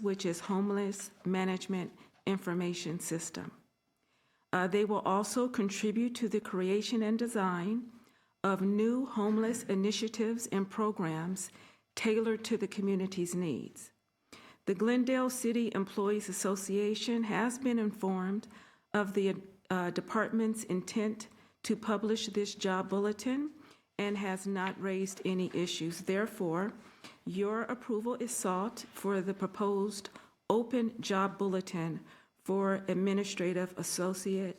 [SPEAKER 5] which is Homeless Management Information System. They will also contribute to the creation and design of new homeless initiatives and programs tailored to the community's needs. The Glendale City Employees Association has been informed of the department's intent to publish this job bulletin and has not raised any issues. Therefore, your approval is sought for the proposed open job bulletin for Administrative Associate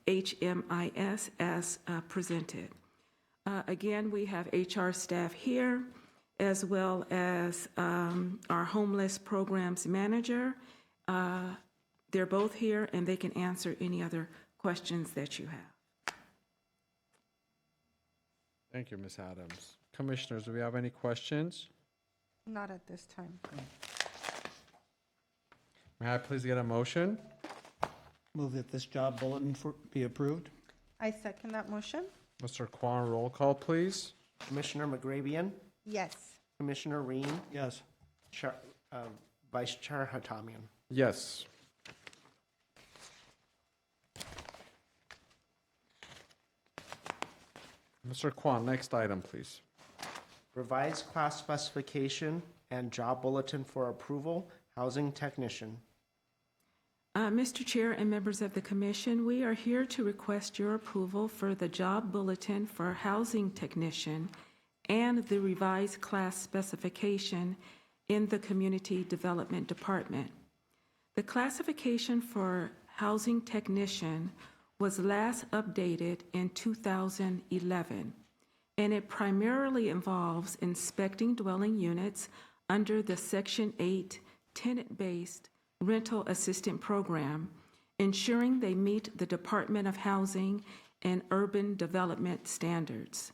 [SPEAKER 5] HMIS as presented. Again, we have HR staff here, as well as our homeless programs manager. They're both here, and they can answer any other questions that you have.
[SPEAKER 1] Thank you, Ms. Adams. Commissioners, do we have any questions?
[SPEAKER 3] Not at this time.
[SPEAKER 1] May I please get a motion?
[SPEAKER 4] Move that this job bulletin be approved.
[SPEAKER 3] I second that motion.
[SPEAKER 1] Mr. Kwan, roll call, please.
[SPEAKER 2] Commissioner McGrabian,
[SPEAKER 3] Yes.
[SPEAKER 2] Commissioner Reen,
[SPEAKER 4] Yes.
[SPEAKER 2] Vice Chair Hatamian.
[SPEAKER 1] Yes. Mr. Kwan, next item, please.
[SPEAKER 2] Revised class specification and job bulletin for approval, housing technician.
[SPEAKER 5] Mr. Chair and members of the commission, we are here to request your approval for the job bulletin for housing technician and the revised class specification in the Community Development Department. The classification for housing technician was last updated in 2011, and it primarily involves inspecting dwelling units under the Section 8 tenant-based rental assistance program, ensuring they meet the Department of Housing and Urban Development standards.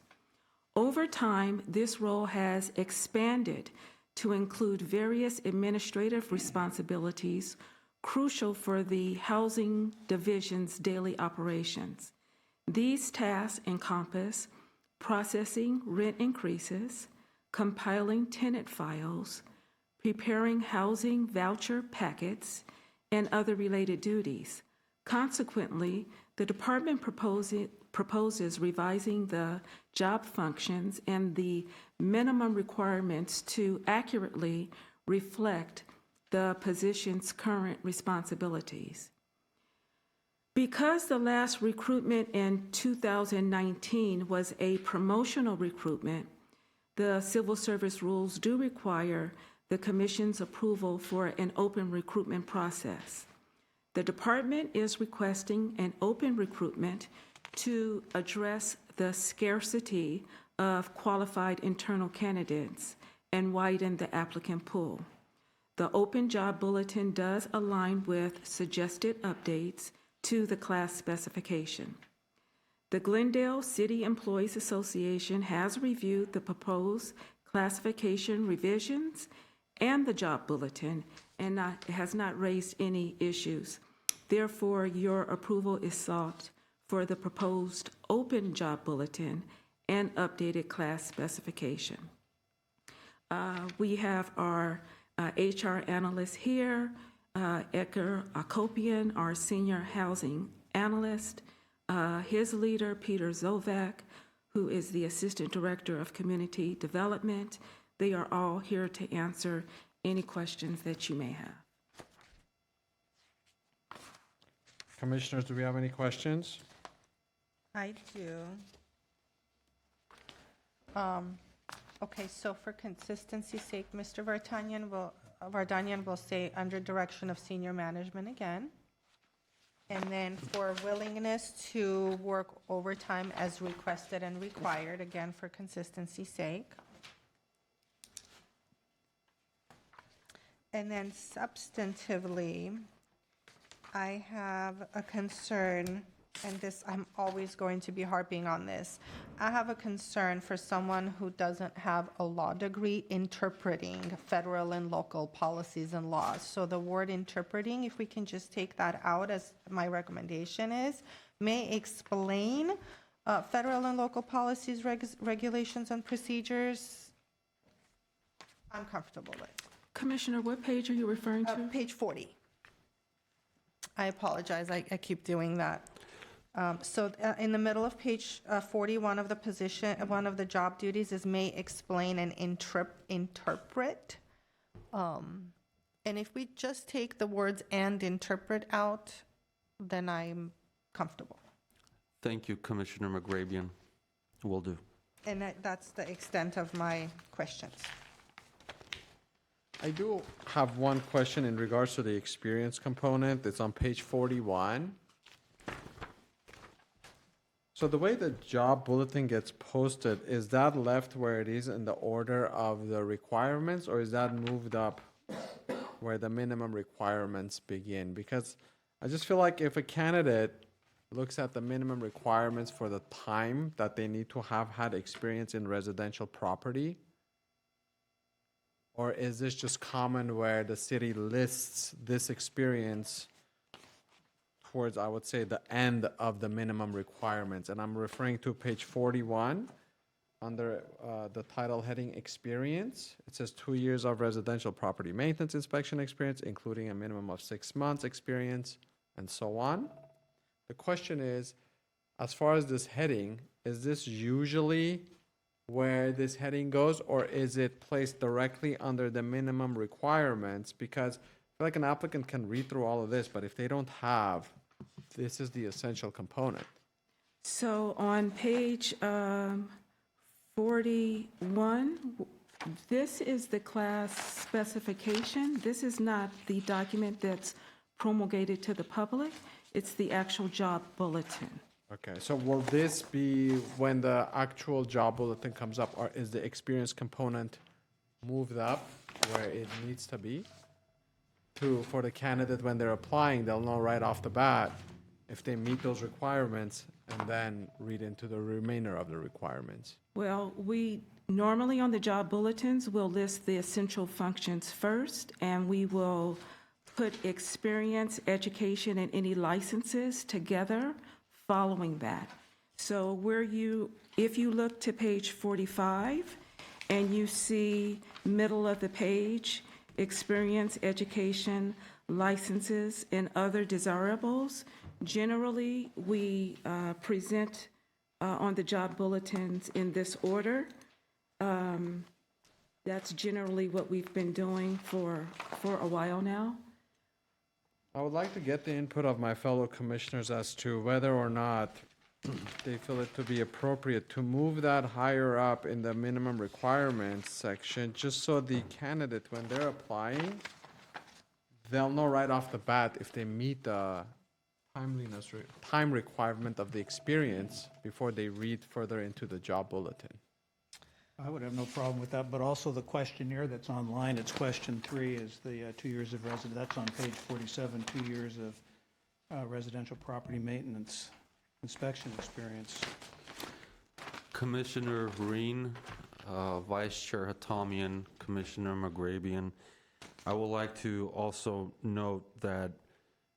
[SPEAKER 5] Over time, this role has expanded to include various administrative responsibilities crucial for the Housing Division's daily operations. These tasks encompass processing rent increases, compiling tenant files, preparing housing voucher packets, and other related duties. Consequently, the department proposes revising the job functions and the minimum requirements to accurately reflect the position's current responsibilities. Because the last recruitment in 2019 was a promotional recruitment, the civil service rules do require the Commission's approval for an open recruitment process. The department is requesting an open recruitment to address the scarcity of qualified internal candidates and widen the applicant pool. The open job bulletin does align with suggested updates to the class specification. The Glendale City Employees Association has reviewed the proposed classification revisions and the job bulletin and has not raised any issues. Therefore, your approval is sought for the proposed open job bulletin and updated class specification. We have our HR analyst here, Edgar Akopian, our senior housing analyst, his leader, Peter Zovak, who is the Assistant Director of Community Development. They are all here to answer any questions that you may have.
[SPEAKER 1] Commissioners, do we have any questions?
[SPEAKER 3] I do. Okay, so for consistency's sake, Mr. Vardanyan will say under direction of senior management again. And then for willingness to work overtime as requested and required, again, for consistency's sake. And then substantively, I have a concern, and this, I'm always going to be harping on this. I have a concern for someone who doesn't have a law degree interpreting federal and local policies and laws. So the word interpreting, if we can just take that out, as my recommendation is, may explain federal and local policies, regulations, and procedures. I'm comfortable with.
[SPEAKER 5] Commissioner, what page are you referring to?
[SPEAKER 3] Page 40. I apologize, I keep doing that. So in the middle of page 41 of the position, one of the job duties is may explain and interpret. And if we just take the words and interpret out, then I'm comfortable.
[SPEAKER 6] Thank you, Commissioner McGrabian. Will do.
[SPEAKER 3] And that's the extent of my questions.
[SPEAKER 1] I do have one question in regards to the experience component. It's on page 41. So the way the job bulletin gets posted, is that left where it is in the order of the requirements, or is that moved up where the minimum requirements begin? Because I just feel like if a candidate looks at the minimum requirements for the time that they need to have had experience in residential property, or is this just common where the city lists this experience towards, I would say, the end of the minimum requirements? And I'm referring to page 41 under the title heading experience. It says 2 years of residential property maintenance inspection experience, including a minimum of 6 months experience, and so on. The question is, as far as this heading, is this usually where this heading goes, or is it placed directly under the minimum requirements? Because I feel like an applicant can read through all of this, but if they don't have, this is the essential component.
[SPEAKER 5] So on page 41, this is the class specification. This is not the document that's promulgated to the public. It's the actual job bulletin.
[SPEAKER 1] Okay, so will this be when the actual job bulletin comes up, or is the experience component moved up where it needs to be? For the candidate, when they're applying, they'll know right off the bat if they meet those requirements, and then read into the remainder of the requirements.
[SPEAKER 5] Well, we normally on the job bulletins will list the essential functions first, and we will put experience, education, and any licenses together following that. So if you look to page 45 and you see middle of the page, experience, education, licenses, and other desirables, generally we present on the job bulletins in this order. That's generally what we've been doing for a while now.
[SPEAKER 1] I would like to get the input of my fellow commissioners as to whether or not they feel it to be appropriate to move that higher up in the minimum requirements section, just so the candidate, when they're applying, they'll know right off the bat if they meet the time requirement of the experience before they read further into the job bulletin.
[SPEAKER 4] I would have no problem with that, but also the questionnaire that's online, it's question 3, is the 2 years of resident, that's on page 47, 2 years of residential property maintenance inspection experience.
[SPEAKER 6] Commissioner Reen, Vice Chair Hatamian, Commissioner McGrabian, I would like to also note that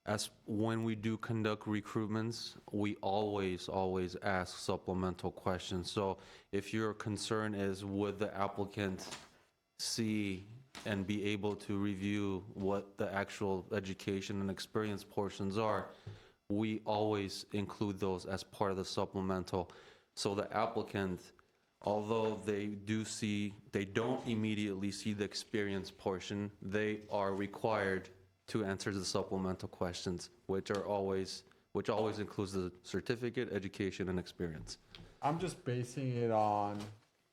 [SPEAKER 6] as when we do conduct recruitments, we always ask supplemental questions. So if your concern is would the applicant see and be able to review what the actual education and experience portions are, we always include those as part of the supplemental. So the applicant, although they don't immediately see the experience portion, they are required to answer the supplemental questions, which always includes the certificate, education, and experience.
[SPEAKER 1] I'm just basing it on,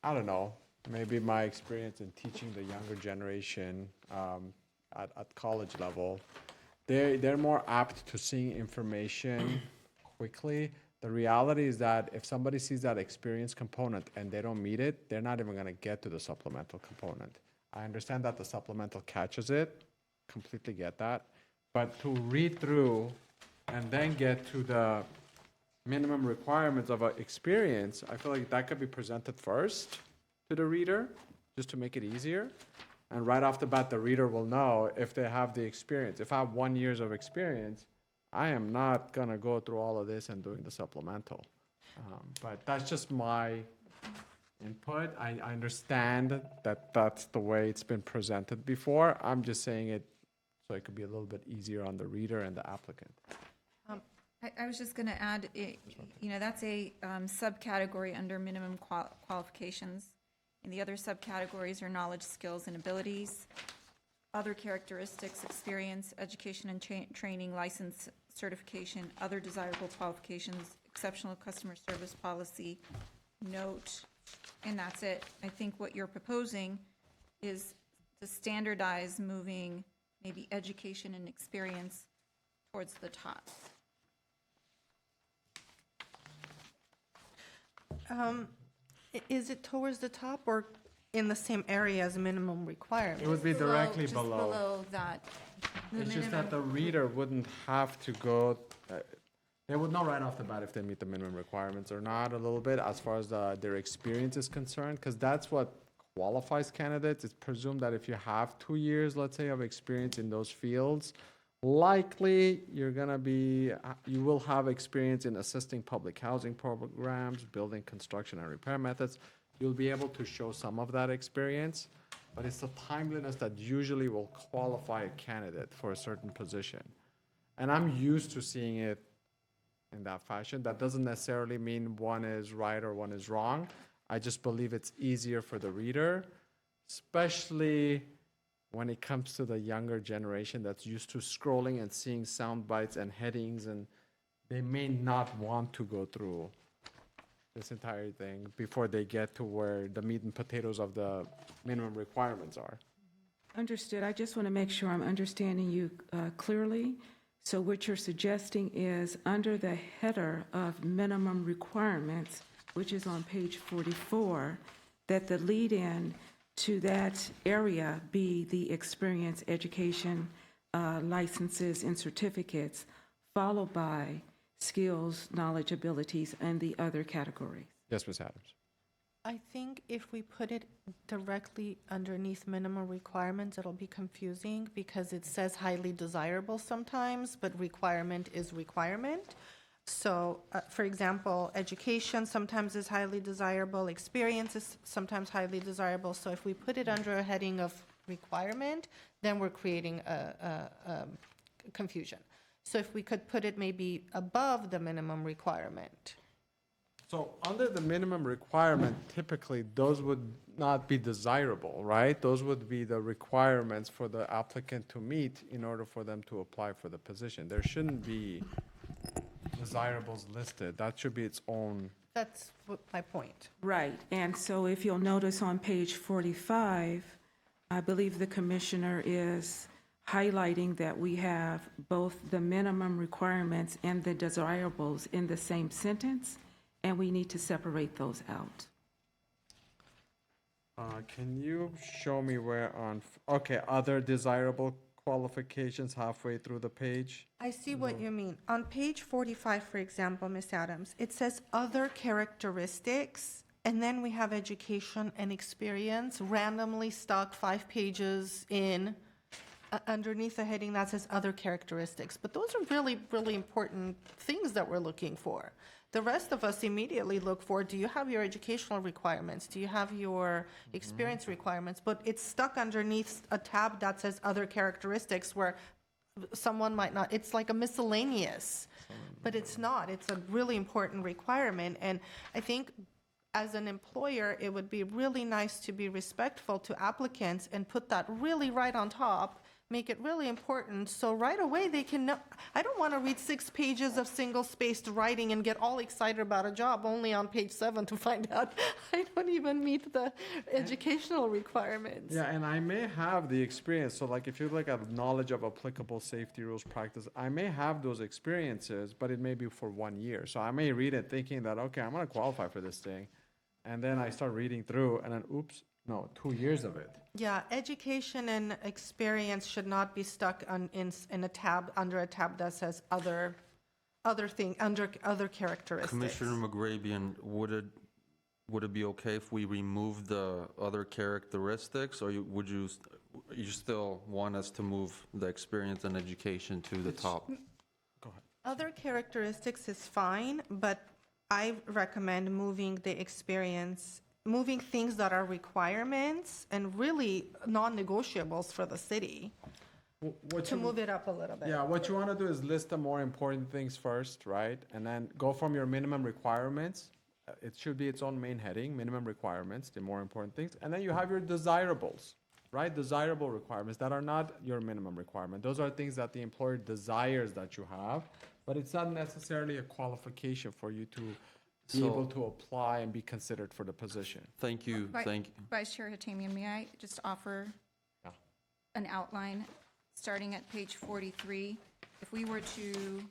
[SPEAKER 1] I don't know, maybe my experience in teaching the younger generation at college level. They're more apt to seeing information quickly. The reality is that if somebody sees that experience component and they don't meet it, they're not even going to get to the supplemental component. I understand that the supplemental catches it, completely get that, but to read through and then get to the minimum requirements of an experience, I feel like that could be presented first to the reader, just to make it easier. And right off the bat, the reader will know if they have the experience. If I have 1 year of experience, I am not gonna go through all of this and doing the supplemental. But that's just my input. I understand that that's the way it's been presented before. I'm just saying it so it could be a little bit easier on the reader and the applicant.
[SPEAKER 8] I was just going to add, that's a subcategory under minimum qualifications. And the other subcategories are knowledge, skills, and abilities, other characteristics, experience, education and training, license, certification, other desirable qualifications, exceptional customer service policy, note, and that's it. I think what you're proposing is to standardize moving maybe education and experience towards the top.
[SPEAKER 3] Is it towards the top or in the same area as minimum requirement?
[SPEAKER 1] It would be directly
[SPEAKER 8] Just
[SPEAKER 1] below.
[SPEAKER 8] below that. The
[SPEAKER 1] It's just that
[SPEAKER 8] minimum.
[SPEAKER 1] the reader wouldn't have to go, they would know right off the bat if they meet the minimum requirements or not a little bit as far as their experience is concerned, because that's what qualifies candidates. It's presumed that if you have 2 years, let's say, of experience in those fields, likely you will have experience in assisting public housing programs, building construction and repair methods. You'll be able to show some of that experience, but it's the timeliness that usually will qualify a candidate for a certain position. And I'm used to seeing it in that fashion. That doesn't necessarily mean one is right or one is wrong. I just believe it's easier for the reader, especially when it comes to the younger generation that's used to scrolling and seeing sound bites and headings, and they may not want to go through this entire thing before they get to where the meat and potatoes of the minimum requirements are.
[SPEAKER 5] Understood. I just want to make sure I'm understanding you clearly. So what you're suggesting is under the header of minimum requirements, which is on page 44, that the lead-in to that area be the experience, education, licenses, and certificates, followed by skills, knowledge, abilities, and the other categories.
[SPEAKER 1] Yes, Ms. Adams.
[SPEAKER 3] I think if we put it directly underneath minimum requirements, it'll be confusing because it says highly desirable sometimes, but requirement is requirement. So, for example, education sometimes is highly desirable, experience is sometimes highly desirable. So if we put it under a heading of requirement, then we're creating a confusion. So if we could put it maybe above the minimum requirement.
[SPEAKER 1] So under the minimum requirement, typically, those would not be desirable, right? Those would be the requirements for the applicant to meet in order for them to apply for the position. There shouldn't be desirables listed. That should be its own.
[SPEAKER 3] That's my point.
[SPEAKER 5] Right, and so if you'll notice on page 45, I believe the commissioner is highlighting that we have both the minimum requirements and the desirables in the same sentence, and we need to separate those out.
[SPEAKER 1] Can you show me where on, okay, other desirable qualifications halfway through the page?
[SPEAKER 3] I see what you mean. On page 45, for example, Ms. Adams, it says other characteristics, and then we have education and experience randomly stuck 5 pages in underneath a heading that says other characteristics. But those are really, really important things that we're looking for. The rest of us immediately look for, do you have your educational requirements? Do you have your experience requirements? But it's stuck underneath a tab that says other characteristics where someone might not, it's like a miscellaneous, but it's not. It's a really important requirement. And I think as an employer, it would be really nice to be respectful to applicants and put that really right on top, make it really important, so right away they can know. I don't want to read 6 pages of single-spaced writing and get all excited about a job only on page 7 to find out I don't even meet the educational requirements.
[SPEAKER 1] Yeah, and I may have the experience, so like if you look at knowledge of applicable safety rules practice, I may have those experiences, but it may be for 1 year. So I may read it thinking that, okay, I'm gonna qualify for this thing. And then I start reading through and then, oops, no, 2 years of it.
[SPEAKER 3] Yeah, education and experience should not be stuck in a tab, under a tab that says other thing, under other characteristics.
[SPEAKER 6] Commissioner McGrabian, would it be okay if we remove the other characteristics, or would you still want us to move the experience and education to the top?
[SPEAKER 1] Go ahead.
[SPEAKER 3] Other characteristics is fine, but I recommend moving the experience, moving things that are requirements and really non-negotiables for the city, to move it up a little bit.
[SPEAKER 1] Yeah, what you want to do is list the more important things first, right? And then go from your minimum requirements. It should be its own main heading, minimum requirements, the more important things. And then you have your desirables, right? Desirable requirements that are not your minimum requirement. Those are things that the employer desires that you have, but it's not necessarily a qualification for you to be able to apply and be considered for the position.
[SPEAKER 6] Thank you, thank you.
[SPEAKER 8] Vice Chair Hatamian, may I just offer
[SPEAKER 1] Yeah.
[SPEAKER 8] an outline, starting at page 43? If we were to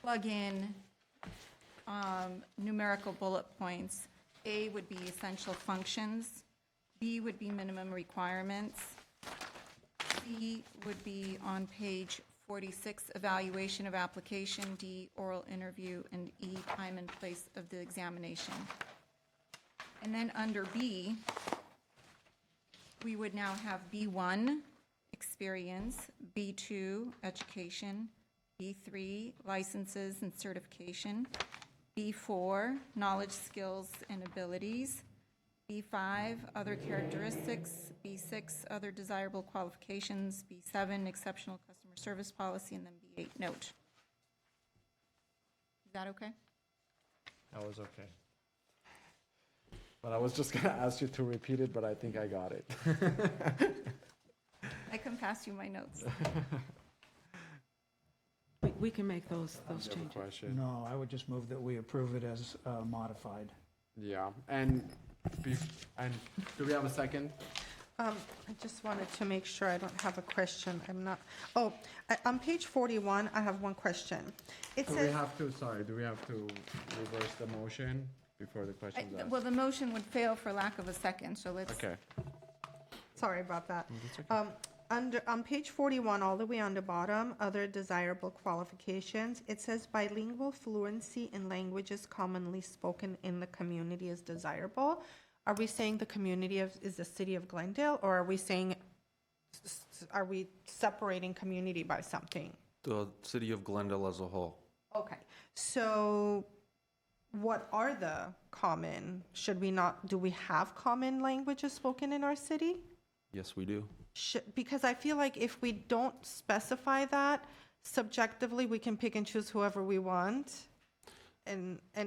[SPEAKER 8] plug in numerical bullet points, A would be essential functions, B would be minimum requirements, C would be on page 46, evaluation of application, D, oral interview, and E, time and place of the examination. And then under B, we would now have B1, experience, B2, education, B3, licenses and certification, B4, knowledge, skills, and abilities, B5, other characteristics, B6, other desirable qualifications, B7, exceptional customer service policy, and then B8, note. Is that okay?
[SPEAKER 1] That was okay. But I was just gonna ask you to repeat it, but I think I got it.
[SPEAKER 8] I can pass you my notes.
[SPEAKER 5] We can make those changes.
[SPEAKER 1] Question.
[SPEAKER 4] No, I would just move that we approve it as modified.
[SPEAKER 1] Yeah, and do we have a second?
[SPEAKER 3] I just wanted to make sure I don't have a question. I'm not, on page 41, I have one question. It
[SPEAKER 1] Do we
[SPEAKER 3] says,
[SPEAKER 1] have to, sorry, do we have to reverse the motion before the question's asked?
[SPEAKER 8] Well, the motion would fail for lack of a second, so let's.
[SPEAKER 1] Okay.
[SPEAKER 3] sorry about that. On page 41, all the way on the bottom, other desirable qualifications, it says bilingual fluency in languages commonly spoken in the community is desirable. Are we saying the community is the city of Glendale, or are we saying, are we separating community by something?
[SPEAKER 6] The city of Glendale as a whole.
[SPEAKER 3] Okay, so what are the common, do we have common languages spoken in our city?
[SPEAKER 6] Yes, we do.
[SPEAKER 3] Because I feel like if we don't specify that, subjectively, we can pick and choose whoever we want.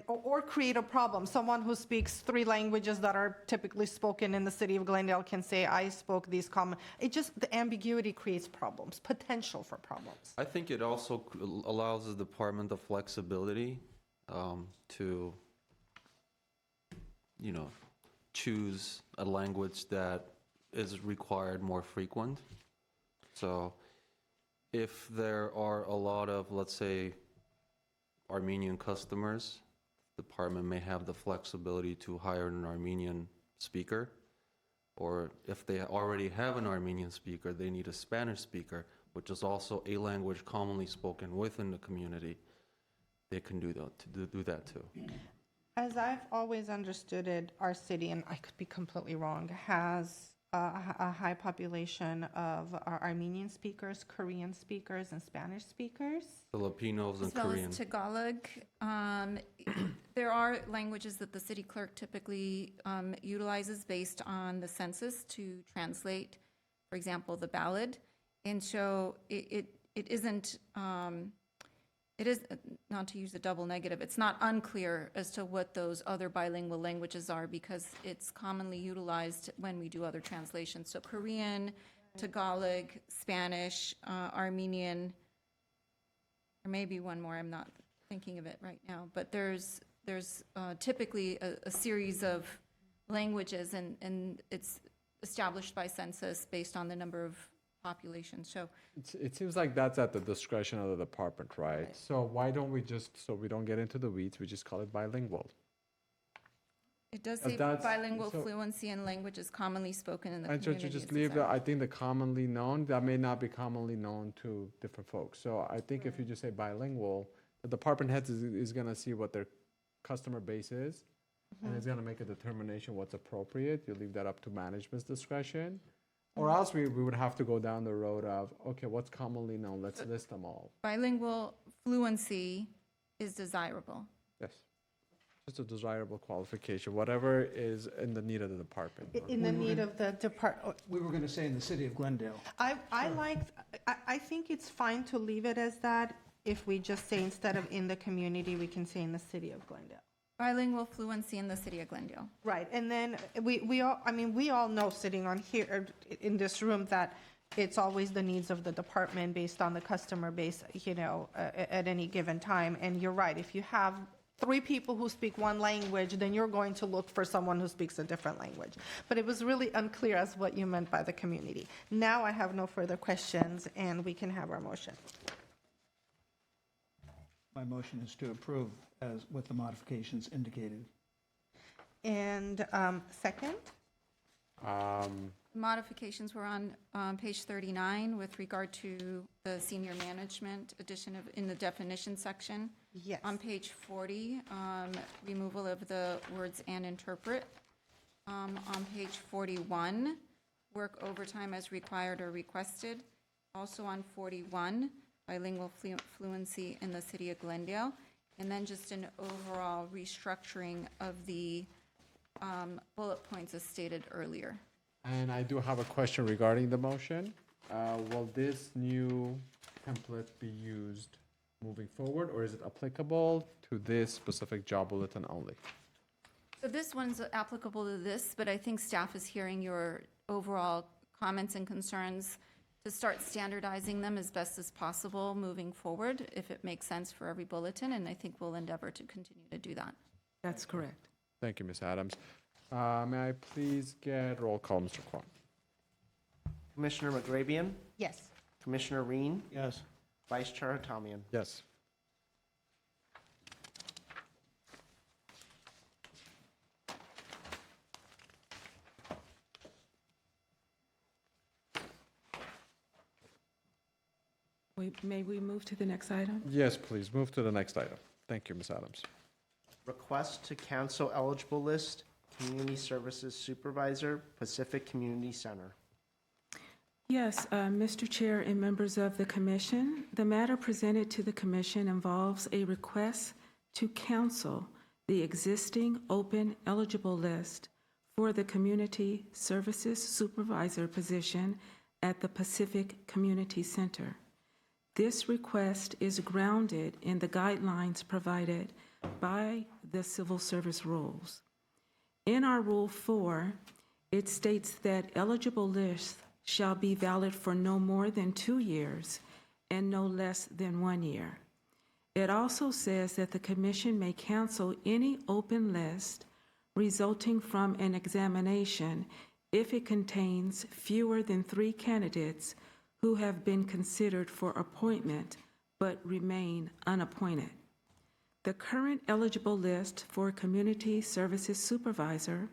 [SPEAKER 3] or create a problem. Someone who speaks 3 languages that are typically spoken in the city of Glendale can say, I spoke these common, the ambiguity creates problems, potential for problems.
[SPEAKER 6] I think it also allows the department the flexibility to, choose a language that is required more frequent. So if there are a lot of, let's say, Armenian customers, the department may have the flexibility to hire an Armenian speaker. Or if they already have an Armenian speaker, they need a Spanish speaker, which is also a language commonly spoken within the community. They can do that too.
[SPEAKER 3] As I've always understood it, our city, and I could be completely wrong, has a high population of Armenian speakers, Korean speakers, and Spanish speakers.
[SPEAKER 6] Filipinos and
[SPEAKER 8] As well
[SPEAKER 6] Korean.
[SPEAKER 8] as Tagalog. There are languages that the city clerk typically utilizes based on the census to translate, for example, the ballot. And so it isn't, it is, not to use a double negative, it's not unclear as to what those other bilingual languages are because it's commonly utilized when we do other translations. So Korean, Tagalog, Spanish, Armenian, there may be one more, I'm not thinking of it right now, but there's typically a series of languages and it's established by census based on the number of population. So
[SPEAKER 1] It seems like that's at the discretion of the department, right? So why don't we just, so we don't get into the weeds, we just call it bilingual?
[SPEAKER 8] it does say
[SPEAKER 1] That's-
[SPEAKER 8] bilingual
[SPEAKER 1] so-
[SPEAKER 8] fluency in languages commonly spoken in the
[SPEAKER 1] And
[SPEAKER 8] community.
[SPEAKER 1] should you just
[SPEAKER 8] it's
[SPEAKER 1] leave
[SPEAKER 8] exact-
[SPEAKER 1] I think the commonly known, that may not be commonly known to different folks. So I think if you just say bilingual, the department heads is gonna see what their customer base is, and it's gonna make a determination what's appropriate. You leave that up to management's discretion. Or else we would have to go down the road of, okay, what's commonly known? Let's list them all.
[SPEAKER 8] Bilingual fluency is desirable.
[SPEAKER 1] Yes. Just a desirable qualification, whatever is in the need of the department.
[SPEAKER 3] In the need of the department.
[SPEAKER 4] We were going to say in the city of Glendale.
[SPEAKER 3] I think it's fine to leave it as that. If we just say instead of in the community, we can say in the city of Glendale.
[SPEAKER 8] Bilingual fluency in the city of Glendale.
[SPEAKER 3] Right, and then we all know sitting on here in this room that it's always the needs of the department based on the customer base, at any given time. And you're right, if you have 3 people who speak one language, then you're going to look for someone who speaks a different language. But it was really unclear as what you meant by the community. Now I have no further questions, and we can have our motion.
[SPEAKER 4] My motion is to approve as with the modifications indicated.
[SPEAKER 3] And second?
[SPEAKER 8] Modifications were on page 39 with regard to the senior management addition in the definition section.
[SPEAKER 3] Yes.
[SPEAKER 8] On page 40, removal of the words "and interpret." On page 41, work overtime as required or requested. Also on 41, bilingual fluency in the city of Glendale. And then just an overall restructuring of the bullet points as stated earlier.
[SPEAKER 1] And I do have a question regarding the motion. Will this new template be used moving forward, or is it applicable to this specific job bulletin only?
[SPEAKER 8] So this one's applicable to this, but I think staff is hearing your overall comments and concerns to start standardizing them as best as possible moving forward, if it makes sense for every bulletin, and I think we'll endeavor to continue to do that.
[SPEAKER 5] That's correct.
[SPEAKER 1] Thank you, Ms. Adams. May I please get roll call, Mr. Kwok?
[SPEAKER 2] Commissioner McGrabian,
[SPEAKER 3] Yes.
[SPEAKER 2] Commissioner Reen,
[SPEAKER 4] Yes.
[SPEAKER 2] Vice Chair Hatamian.
[SPEAKER 1] Yes.
[SPEAKER 5] May we move to the next item?
[SPEAKER 1] Yes, please, move to the next item. Thank you, Ms. Adams.
[SPEAKER 2] Request to cancel eligible list, Community Services Supervisor, Pacific Community Center.
[SPEAKER 5] Yes, Mr. Chair and members of the commission, the matter presented to the commission involves a request to cancel the existing open eligible list for the Community Services Supervisor position at the Pacific Community Center. This request is grounded in the guidelines provided by the Civil Service Rules. In our Rule 4, it states that eligible lists shall be valid for no more than 2 years and no less than 1 year. It also says that the commission may cancel any open list resulting from an examination if it contains fewer than 3 candidates who have been considered for appointment but remain unappointed. The current eligible list for Community Services Supervisor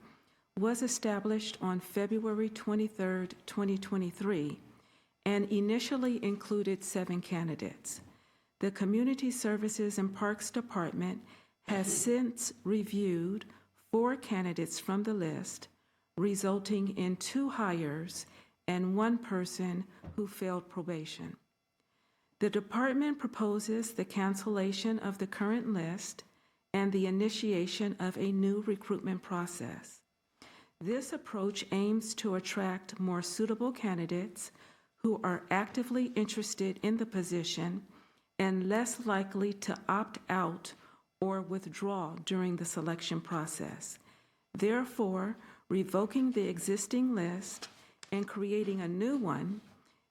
[SPEAKER 5] was established on February 23, 2023, and initially included 7 candidates. The Community Services and Parks Department has since reviewed 4 candidates from the list, resulting in 2 hires and 1 person who failed probation. The department proposes the cancellation of the current list and the initiation of a new recruitment process. This approach aims to attract more suitable candidates who are actively interested in the position and less likely to opt out or withdraw during the selection process. Therefore, revoking the existing list and creating a new one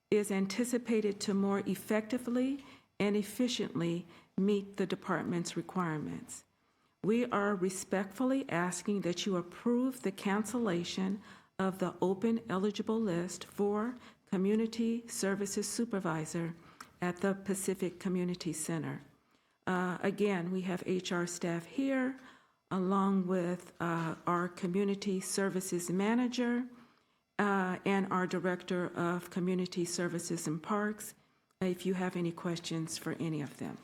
[SPEAKER 5] is anticipated to more effectively and efficiently meet the department's requirements. We are respectfully asking that you approve the cancellation of the open eligible list for Community Services Supervisor at the Pacific Community Center. Again, we have HR staff here, along with our Community Services Manager and our Director of Community Services and Parks, if you have any questions for any of them.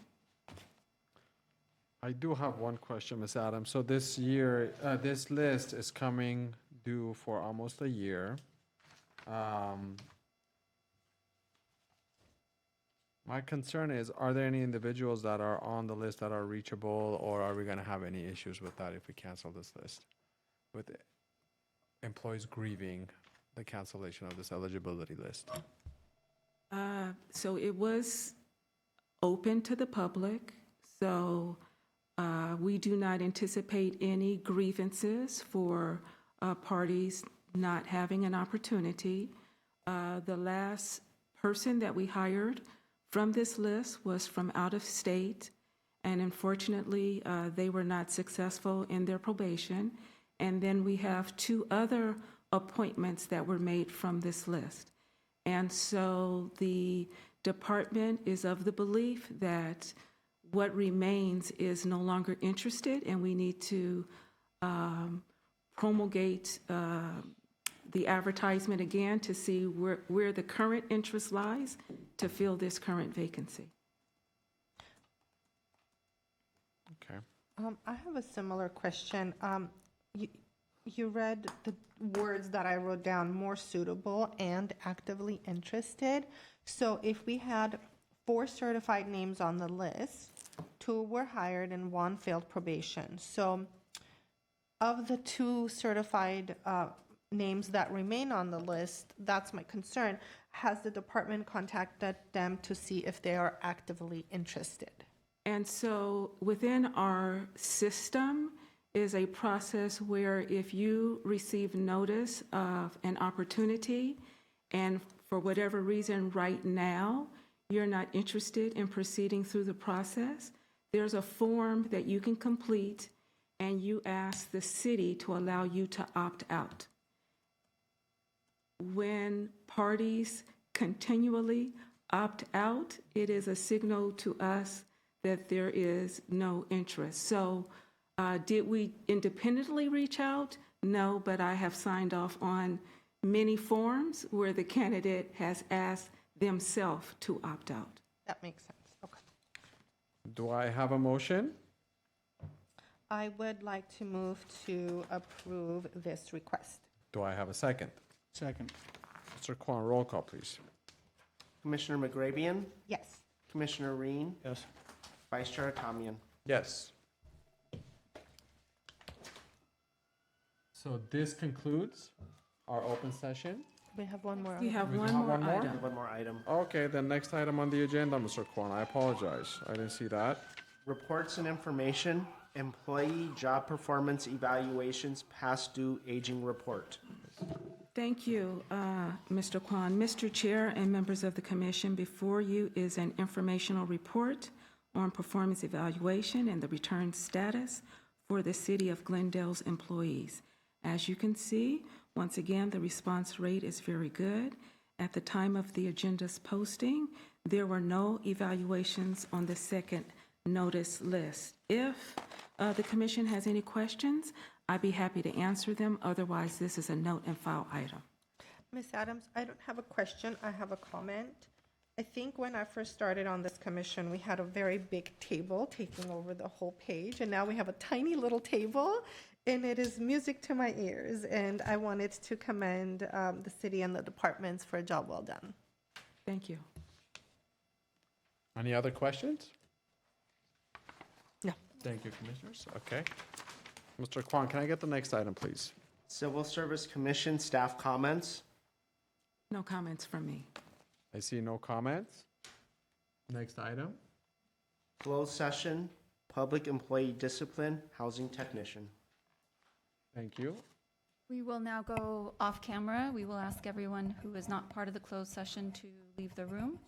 [SPEAKER 1] I do have one question, Ms. Adams. So this year, this list is coming due for almost a year. My concern is, are there any individuals that are on the list that are reachable, or are we going to have any issues with that if we cancel this list? With employees grieving the cancellation of this eligibility list?
[SPEAKER 5] So it was open to the public, so we do not anticipate any grievances for parties not having an opportunity. The last person that we hired from this list was from out of state, and unfortunately, they were not successful in their probation. And then we have 2 other appointments that were made from this list. And so the department is of the belief that what remains is no longer interested, and we need to promulgate the advertisement again to see where the current interest lies to fill this current vacancy.
[SPEAKER 1] Okay.
[SPEAKER 3] I have a similar question. You read the words that I wrote down, more suitable and actively interested. So if we had 4 certified names on the list, 2 were hired and 1 failed probation. So of the 2 certified names that remain on the list, that's my concern. Has the department contacted them to see if they are actively interested?
[SPEAKER 5] And so within our system is a process where if you receive notice of an opportunity and for whatever reason right now you're not interested in proceeding through the process, there's a form that you can complete and you ask the city to allow you to opt out. When parties continually opt out, it is a signal to us that there is no interest. So did we independently reach out? No, but I have signed off on many forms where the candidate has asked themselves to opt out.
[SPEAKER 3] That makes sense. Okay.
[SPEAKER 1] Do I have a motion?
[SPEAKER 3] I would like to move to approve this request.
[SPEAKER 1] Do I have a second?
[SPEAKER 4] Second.
[SPEAKER 1] Mr. Kwan, roll call, please.
[SPEAKER 2] Commissioner McGrabian,
[SPEAKER 3] Yes.
[SPEAKER 2] Commissioner Reen,
[SPEAKER 4] Yes.
[SPEAKER 2] Vice Chair Tamian.
[SPEAKER 1] Yes. So this concludes our open session.
[SPEAKER 3] We have one more.
[SPEAKER 5] We have
[SPEAKER 1] We
[SPEAKER 5] one
[SPEAKER 1] have
[SPEAKER 5] more
[SPEAKER 1] one more?
[SPEAKER 5] item.
[SPEAKER 2] One more item.
[SPEAKER 1] Okay, the next item on the agenda, Mr. Kwan, I apologize. I didn't see that.
[SPEAKER 2] Reports and information. Employee job performance evaluations past due aging report.
[SPEAKER 5] Thank you, Mr. Kwan. Mr. Chair and members of the commission, before you is an informational report on performance evaluation and the return status for the City of Glendale's employees. As you can see, once again, the response rate is very good. At the time of the agenda's posting, there were no evaluations on the second notice list. If the commission has any questions, I'd be happy to answer them. Otherwise, this is a note and file item.
[SPEAKER 3] Ms. Adams, I don't have a question, I have a comment. I think when I first started on this commission, we had a very big table taking over the whole page, and now we have a tiny little table, and it is music to my ears. And I wanted to commend the city and the departments for a job well done.
[SPEAKER 5] Thank you.
[SPEAKER 1] Any other questions?
[SPEAKER 3] No.
[SPEAKER 1] Thank you, Commissioners. Okay. Mr. Kwan, can I get the next item, please?
[SPEAKER 2] Civil Service Commission staff comments.
[SPEAKER 5] No comments from me.
[SPEAKER 1] I see no comments. Next item.
[SPEAKER 2] Closed session, public employee discipline, housing technician.
[SPEAKER 1] Thank you.
[SPEAKER 8] We will now go off camera. We will ask everyone who is not part of the closed session to leave the room.